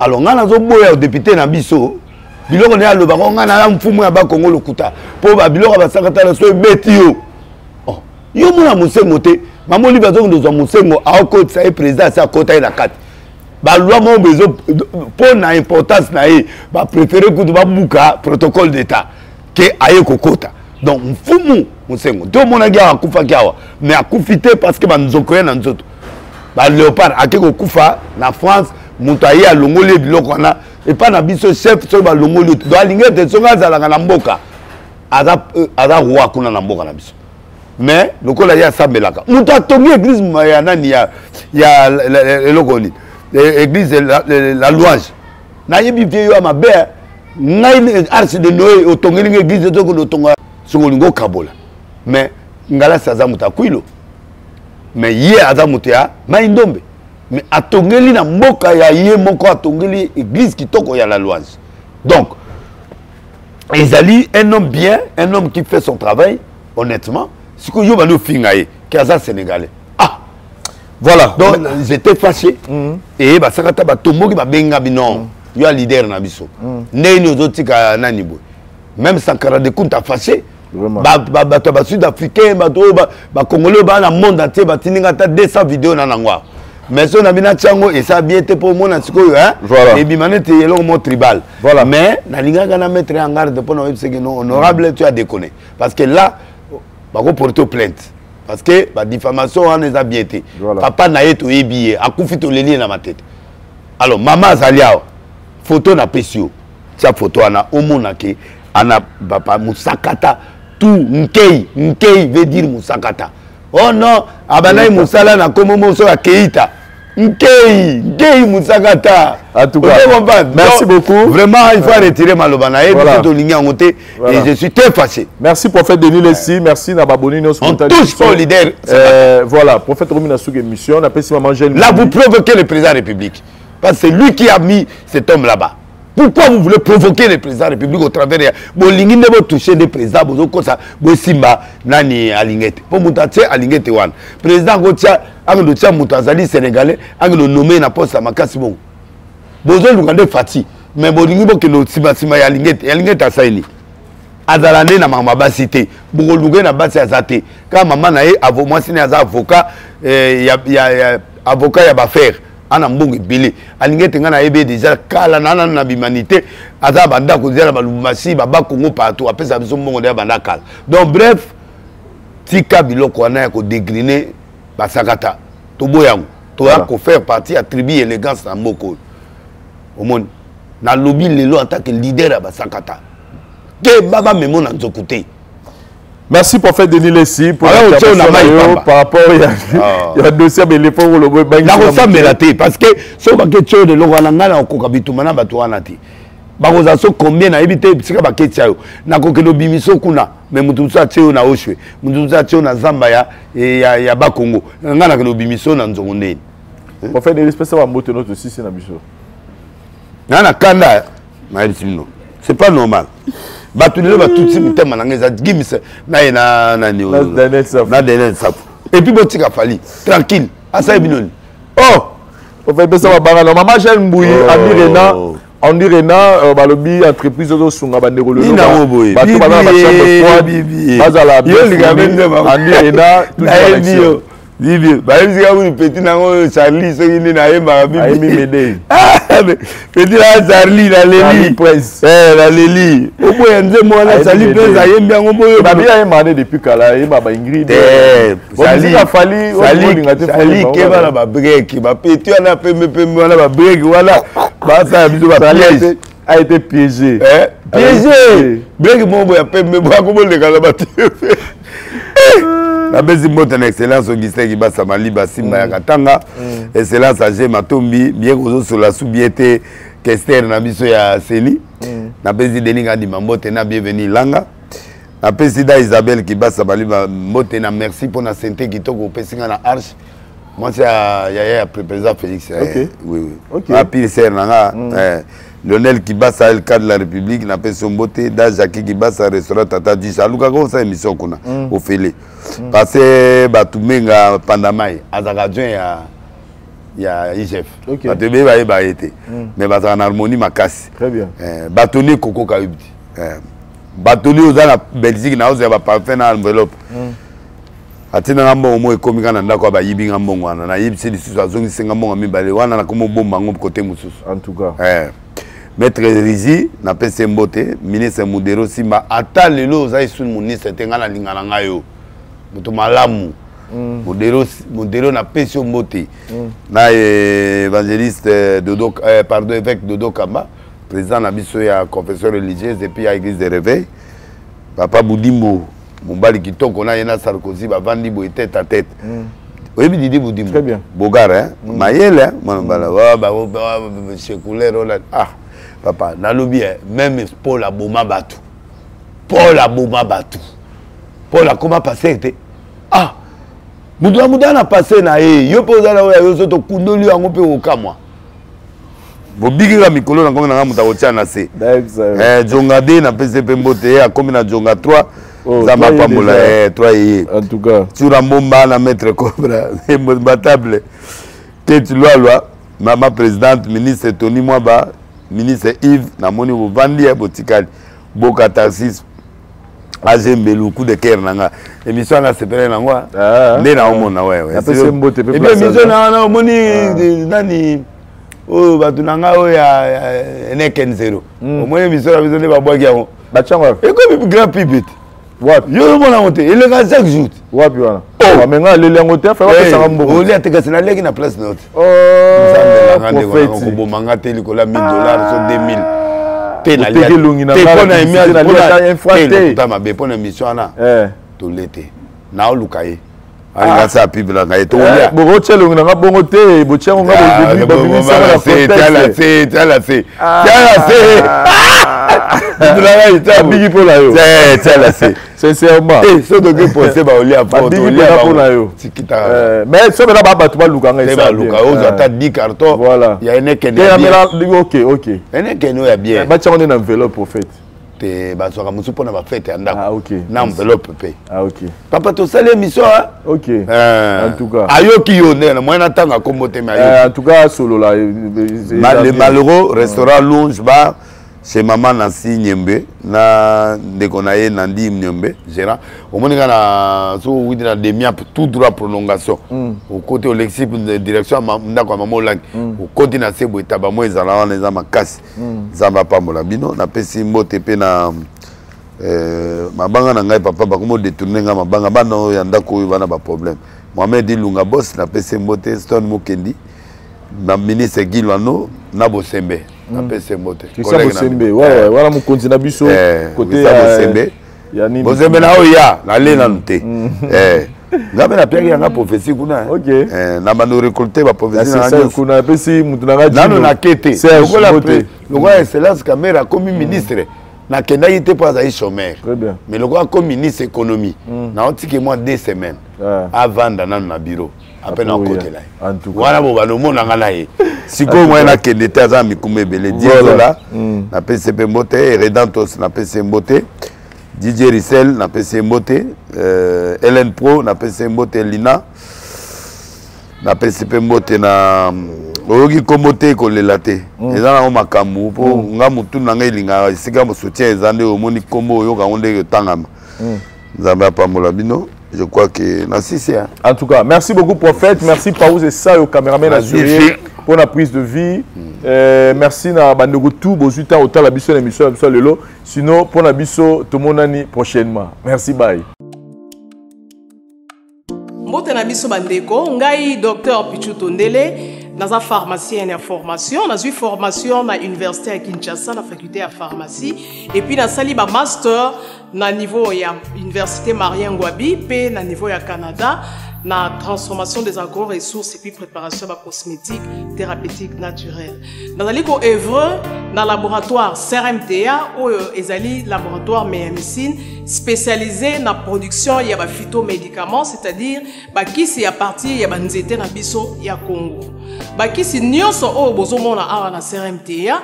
Alors ngana zo boya o député na biso biloko ne aloba ko ngana na mfumu ya ba Kongo lokuta. Po ba biloko ba sakata so beti yo. Oh, yo muna musengo te. Maman lui besoin de son moussengo à côté ça est président c'est à côté la carte. Ba loi mon besoin pour na importance na e ba préférer que ba buka protocole d'état que aye kokota. Donc mfumu moussengo to mona gya akufa kyawa mais akufité parce que ba nzokoye na nzoto. Ba léopard akeko kufa na France mutaye a longole biloko na et pas na biso chef so ba longole do alingete so ngazala na mboka aza roi kuna na mboka na biso. Mais le col a sambelaka. Nous avons l'église l'église la louange. Na yebi vieyo à ma belle. Ngai arche de Noé au tongeli l'église de Tonga Songolingo Kabola. Mais ngala saza mutakwilo. Mais yé azamutea maindombe. Mais atongeli na mboka ya yé moko atongeli église qui toko ya la louange. Donc Ezali un homme bien, un homme qui fait son travail honnêtement. Si que yo bano fingaye qui est sénégalais. Ah. Voilà. Donc j'étais fâché et ba sakata ba tomo ki ba benga bino. Yo leader na biso. Neni ozotika nani boy. Même Sankara de Kunta fâché. Ba sud-africain ba congolais ba na monde entier ba tininga ta 200 vidéos na nangwa. Mais so na bina tchango et ça bien été pour mon sikoyo hein. Et bimanete yelo mo tribal. Voilà. Mais na linga na mettre en garde pour no c'est que non honorable tu as déconné parce que là va porter plainte parce que la diffamation on les a bien été. Voilà. Papa n'a été ébié, a confié tout les liens dans ma tête. alors maman Azaliao photo na pesio tia photo ana omona ke ana papa musakata tout nkei veut dire musakata oh non abana musala na komomo so akeita nkei musakata en tout cas merci beaucoup vraiment il faut retirer malobana et tout ligna ngoté et je suis très fâché. Merci prophète Denis Lessi, merci na baboni nos spontanés. On touche pas leader. Voilà, prophète Romina Souk émission, on appelle si maman jeune. Là vous provoquez le président de la République parce que c'est lui qui a mis cet homme là-bas. Pourquoi vous voulez provoquer le président de la République au travers de... Bon, l'ingé ne va toucher des présidents, vous avez simba nani alingete. Pour moutaté alingete wan. Président Gotia, anglo tia moutazali sénégalais, anglo nommé na poste à makasi bon. Vous avez le Fati, mais vous avez que le simba alingete à saini. Azalane na mama cité. Vous avez na basi azate. Quand maman na avocat, c'est un avocat, avocat ya ba faire. Ana mbongi bile alingete ngana ebe déjà kala nana na bimanité aza banda ko dira balumasi baba Congo partout apesa biso mbongo de banda kala donc bref tika biloko wana ya ko dégriner basakata to boyango to ya ko faire partie attribuer élégance na mboko au monde na lobby lelo en tant que leader ya basakata ke baba memo na nzokute. Merci prophète Denis Lessi pour par rapport il y a dossier mais les pauvres le banque la ressemblabilité parce que ce que tu de l'orangana na kokabitumana batuanati bakoza so combien na ebité sika baketia yo na kokelo bimiso kuna mais mutu sa tio na oshwe mutu sa tio na zamba ya bakongo ngana kelo bimiso na nzongo ndeni prophète Denis Lessi va moto notre aussi c'est na biso na kanda na eltino c'est pas normal. Batulelo batutsi mutema nangeza gimise na Daniel Sap et puis botika fali tranquille asa binoni oh on fait ça va bangala maman Jeanne Mbouyi on dit Rena balobi entreprise de sunga bandeko le bato bana ba chambre froide bazala Rena Bibi, bah il y a un petit nango Charlie, c'est une naïe Bibi Médé. Petit là Charlie la Leli Prince. La Leli. Au moins un mois là Charlie Prince a bien au moins. Bah bien mané depuis kala, il m'a Ingrid. Charlie a fallu. Charlie qui va là ba break, ba petit on a fait me là ba break voilà. Bah ça biso ba piège. A été piégé. Piégé. Break mon boy a fait me boire comme le kala ba. La basi moto na excellence Augustin Kibasa Mali Basimba ya Katanga excellence Age Matombi bien kozo sola subiete Kester na biso ya Seni na basi Deninga di Mambote na bienvenue Langa na président Isabelle Kibasa Mali Mbote na merci pour na santé kitoko pesinga na arche moi c'est ya président Félix oui OK a pire ser nanga Lionel Kibasa le cadre de la République na peso Mbote da Jacques Kibasa restaurant Tata Disa aluka ko sa émission kuna au Félé parce que batumenga pandamai azaka joint ya IGF batebe ba été mais bazaka en harmonie makasi très bien batoni koko kaibti batoni oza na Belgique na oza ba parfait na enveloppe atina ngambo mo ekomika na ndako ba yibi ngambo wana na yibisi lisusu azongi senga mbonga mibale wana na komo bomba ngo côté mususu en tout cas Maître Rizi na pese Mbote ministre Mudero Simba ata lelo oza isu ministre tenga na lingana ngayo mutu malamu Mudero na pese Mbote na évangéliste Dodo pardon évêque Dodo Kamba président na biso ya confesseur religieuse et puis ya église de réveil papa Boudimbo Mombali kitoko na yena Sarkozy ba vandi bo tête à tête oui mais Didi Boudimbo très bien Bogar hein Mayele mon bala ba monsieur couleur ah papa nalobi même Paul Aboma Batu Paul a comment passé ah muda na passé na yo poza na yo soto kundoli yango pe okamwa bobiki ka mikolo na ngonga na muta otia na se jonga de na PCP Mbote a comme na jonga 3 zama pambola 3 en tout cas sur mbomba na maître Cobra imbattable tête loi maman présidente ministre Tony Mwaba ministre Yves na moni bovandi ya botikali boka Tarsis Age Mbelu coup de cœur nanga émission na sepele nangwa ndé na omona ouais et puis émission na moni nani oh batunanga o ya Neken 0 au moins émission na biso ne ba boaki yango bachango et comme grand pipit Wapi? Yo mon monte, il est chaque jour. Wapi wana? Oh, mais nga le lengote fa wa ça mbongo. Oli ateka sina leki na place note. Oh, prophète. Ko manga te likola $1000 so 2000. Te na lia. Te pona émission na lia infraté. Ta ma be pona émission na. To lete. Na olukaye. Ari ça pib la ngaye to lia. Bo tshelo ngina ngabongo te, bo tshelo ngabo début ba bimisa la c'est bigi pour la yo. C'est sincèrement. Eh, ce que posé ba olia pour la yo. Mais ça va ba tu ba luka ngai ça. Luka o za 10 cartons. Voilà. Il y a une kene. OK. Une kene ya bien. Ba tshelo na enveloppe prophète. Te ba soka musu pona ba fête ya ndako. Ah OK. Na enveloppe pe. Ah OK. Papa to sale émission hein? OK. En tout cas. Ayoki yone na moi na tanga kombote ma yo. En tout cas solo là. Le malheureux restaurant Lounge Bar chez Maman Nancy Nyembe na Ndekonaye Nandi Nyembe gérant au moins na so oui na demia tout droit prolongation au côté au lexique de direction ndako Maman Lang au côté na sebo etaba mo ezala na za makasi zamba pa molabino na pesi mbote pe na mabanga na ngai papa ba komo détourner nga mabanga bana ya ndako yo bana ba problème Mohamed Ilunga boss na pesi mbote Stone Mokendi na ministre Gilwano na Bosembe na pesi mbote collègue Bosembe ouais voilà mon konzi na biso côté Bosembe ya nini Bosembe na oya na le na nte ngabe na piaki yanga prophétie kuna OK na bano récolter ba prophétie na nyo kuna pesi mutu na ngaji nano na kete lokola excellence caméra comme ministre na kenda yite pas à chômeur très bien mais lokola comme ministre économie na otiki moi 2 semaines avant dans na bureau après na côté là en tout cas voilà bon bano mona ngana ye siko moi na kende te za mikume belé Dieu là na PCP Mbote Redantos na PC Mbote DJ Rissel na PC Mbote Hélène Pro na PC Mbote Lina na PCP Mbote na oyoki komote kolela te eza na makambu po nga mutu na ngai linga sika mo soutien ezande omoni kombo oyo ka onde yotangama nzambe apambola bino. Je crois que en tout cas, merci beaucoup prophète, merci Paouz et ça au caméraman assuré pour la prise de vie. Merci na bandogo tout bozuta autant la biso l'émission lelo. Sinon pour la biso tout mon année prochainement. Merci bye. Mbote na biso bandeko, ngai docteur Pichu Tondele. Dans la pharmacie et formation, dans une formation à l'université à Kinshasa, la faculté de pharmacie, et puis dans le master na niveau ya université Marien Ngouabi, puis na niveau ya Canada, na transformation des agro-ressources et puis préparation de cosmétiques thérapeutiques naturelles. Dans le œuvre dans le laboratoire CRMTA ou ezali laboratoire médecine spécialisé dans la production ya ba phytomédicaments, c'est-à-dire ba kisi ya partie ya banzete na biso ya Congo. Ba kisi nyonso o bozomona awa na CRMTA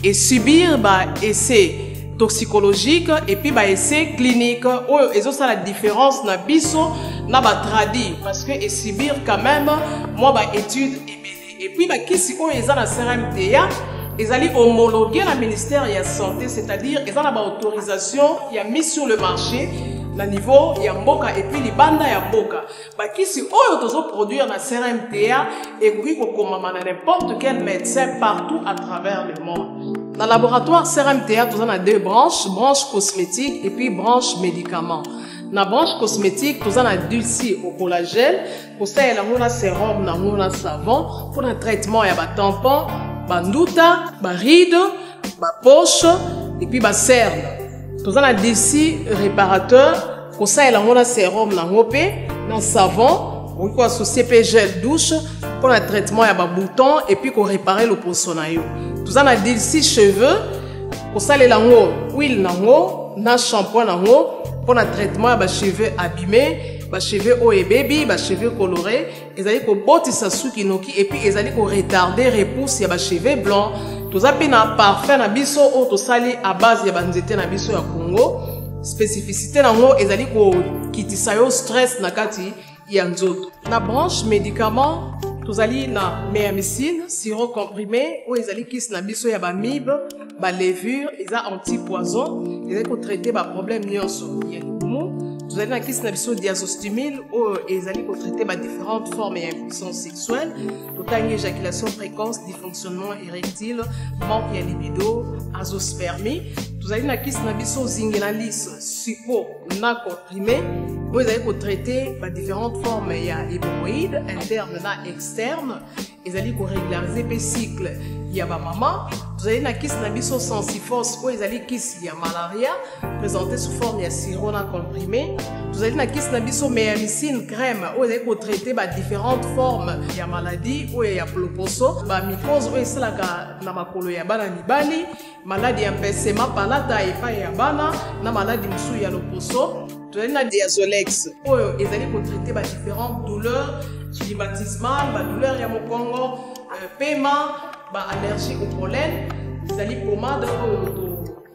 et subir ba essai toxicologique et puis ba essai clinique ou ça la différence na biso na ba tradi parce que et subir quand même moi ba étude et puis ba kisi o eza na CRMTA ils allaient homologuer le ministère de la Santé, c'est-à-dire ils ont la autorisation, il y a mis sur le marché, le niveau, il y a Mboka et puis les bandes, il y a Mboka. Qui si on peut produire la CRMTA et qu'on n'importe quel médecin partout à travers le monde. Dans le laboratoire CRMTA, nous avons 2 branches, branche cosmétique et puis branche médicaments. Dans la branche cosmétique, nous avons dulci au collagène, pour ça, il y a un sérum, un savon, pour un traitement, il y a un tampon, banduta, baride, poche et puis cerne. Nous avons d'ici réparateur, pour ça il y a un sérum, un savon, on peut associer gel douche pour un traitement, il y a un bouton et puis qu'on réparer le poisson. Nous avons d'ici cheveux, pour ça il y a un huile, un shampoing pour un traitement, il y a cheveux abîmés. Ba cheveux haut et baby, ba cheveux colorés, ils allaient ko botisa suki noki et puis ils allaient ko retarder repousse ya ba cheveux blancs. Tous a pena parfum na biso o to sali à base ya banzete na biso ya Congo. Spécificité na ngo ils allaient ko kitisa yo stress na kati ya nzoto. Na branche médicaments, tous allés na méamycine, sirop comprimé ou ils allaient kis na biso ya ba mib, ba levure, ils a anti-poison, ils allaient ko traiter ba problème nyonso. Vous allez dans la question diazostimule où ils allaient traiter différentes formes et impuissance sexuelle, autant éjaculation précoce, dysfonctionnement érectile, manque de libido, azospermie. Vous allez dans la question zinginalis, supo, na comprimé vous allez traiter différentes formes il y a hémorroïdes interne na externe ils allez régulariser le cycle il y a maman vous allez na kiss na biso sensifos où ils allez kiss il y a malaria présenté sous forme il y a sirop na comprimé vous allez na kiss na biso méamycine crème où ils allez traiter différentes formes il y a maladie où il y a ploposo mycose où c'est la na makolo ya bana mibali maladie ya mpesema palata epa ya bana na maladie musu ya loposo tu as une diazolex ils allaient traiter différentes douleurs climatismales douleurs ya mokongo paiement allergie au pollen ils allaient pommade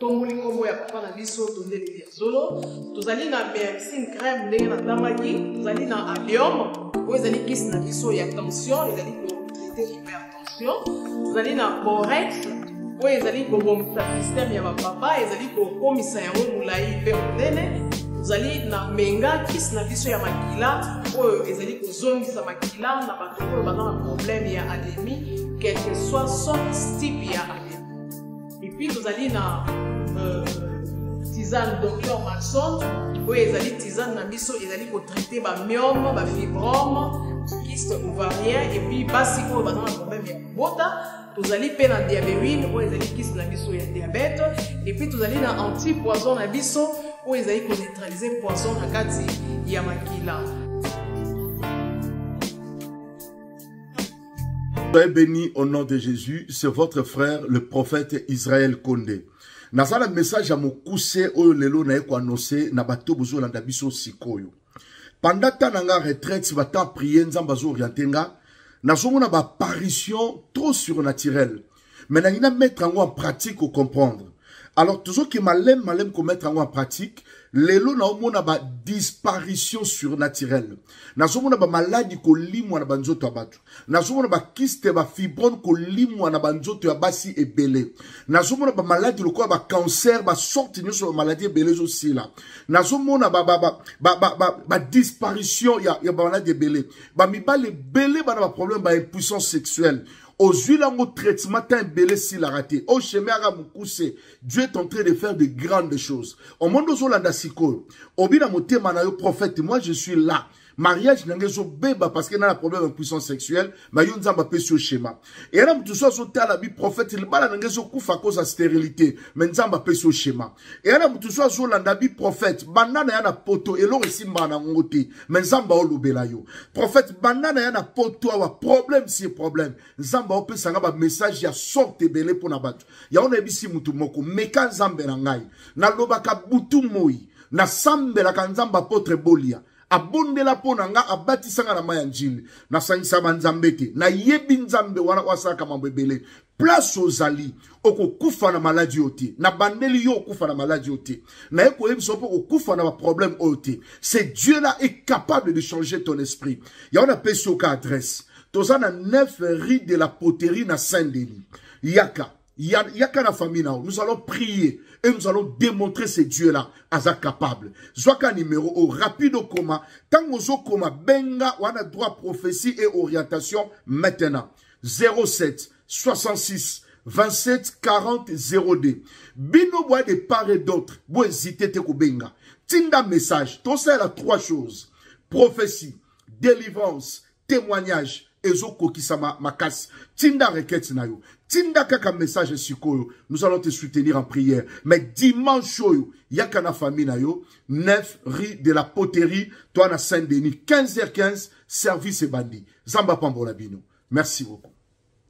tomulingo ya papa na biso tondele diazolo tu allez na médecine crème ndenge na tamaki tu allez na allium ils allaient kiss na biso ya tension ils allaient traiter hypertension tu allez na borex ils allaient kobomisa système ya papa ils allaient kokomisa yango mulai pe monene vous allez na menga kiss na biso ya makila ils allaient kozongisa makila na bato oyo baza na problème ya anémie quel que soit son type ya anémie et puis vous allez na tisane docteur Malson ils allaient tisane na biso ils allaient traiter myome fibrome kyste ovarien et puis basi oyo baza na problème ya kobota vous allez payer la diabétique ou vous allez kiss na biso ya diabète et puis vous allez na anti-poison na biso où ils allaient neutraliser poison na kati ya makila. Soyez bénis au nom de Jésus, c'est votre frère le prophète Israël Condé. Nasa le message à mon coussé oyo lelo na eko annoncé na bato bozo landa biso sikoyo. Pendant tananga retraite va ta prier nzamba zo orienter nga nazomona ba apparition trop surnaturelle. Mais na mettre en pratique ou comprendre. Alors toujours qui malem qu'on mettre en pratique, lelo na omona ba disparition surnaturelle. Nazomona ba maladie ko limwa na banzoto abatu. Nazomona ba kyste ba fibrome ko limwa na banzoto ya basi ebele. Nazomona ba maladie lokwa ba cancer ba sorti nyoso ba maladie ebele aussi là. Nazomona ba disparition ya ba maladie ebele. Ba mibale belé ba na ba problème ba impuissance sexuelle. Aux huiles en traitement, t'as un belé s'il a raté. Au chemin à Moukoussé, Dieu est en train de faire de grandes choses. Au monde où l'on a siko, au bina moté manayo prophète, moi je suis là. Mariage n'a pas bébé parce qu'il a un problème de puissance sexuelle, mais il y a un peu sur schéma. Et là, tout ça, sur la Bible prophète, il n'a pas à cause de la stérilité, mais il y a un peu sur schéma. Et là, tout ça, sur la Bible prophète, banana y a un poto, et l'on est mbana ngote, mais zamba o lobelayo. Prophète, banana y a un poto, problème si problème. Zamba o peut s'en message, y a sorte belé pour nabat. Y a un ebisi mutu moko, meka zambe na ngai. Na lobaka butu moi, na sambe la kanzamba potre bolia. Abonde la ponanga abati sanga na mayanjili na sangisa banzambete na yebi nzambe wana wasaka mambebele place aux ali oko kufa na maladie oti na bandeli yo kufa na maladie oti na eko yebso po kufa na problème oti c'est Dieu là est capable de changer ton esprit ya on appelle sur adresse tozana 9 rue de la poterie na Saint-Denis Yaka na famille now. Nous allons prier et nous allons démontrer ce Dieu-là à capable. Zoaka numéro au rapide au coma. Tangozo coma benga wana droit prophétie et orientation maintenant. 07 66 27 40 02. Bino bois de part et d'autres. Bo hésiter te ko benga. Tinda message. Tout ça là 3 choses. Prophétie, délivrance, témoignage. Ezoko kisama makasi. Tinda requête na yo. Tinda kaka message sikoyo. Nous allons te soutenir en prière. Mais dimanche yo, yaka na famille na yo, 9 rue de la poterie, toi na Saint-Denis, 15h15, service et bandi. Zamba Pambola Bino. Merci beaucoup.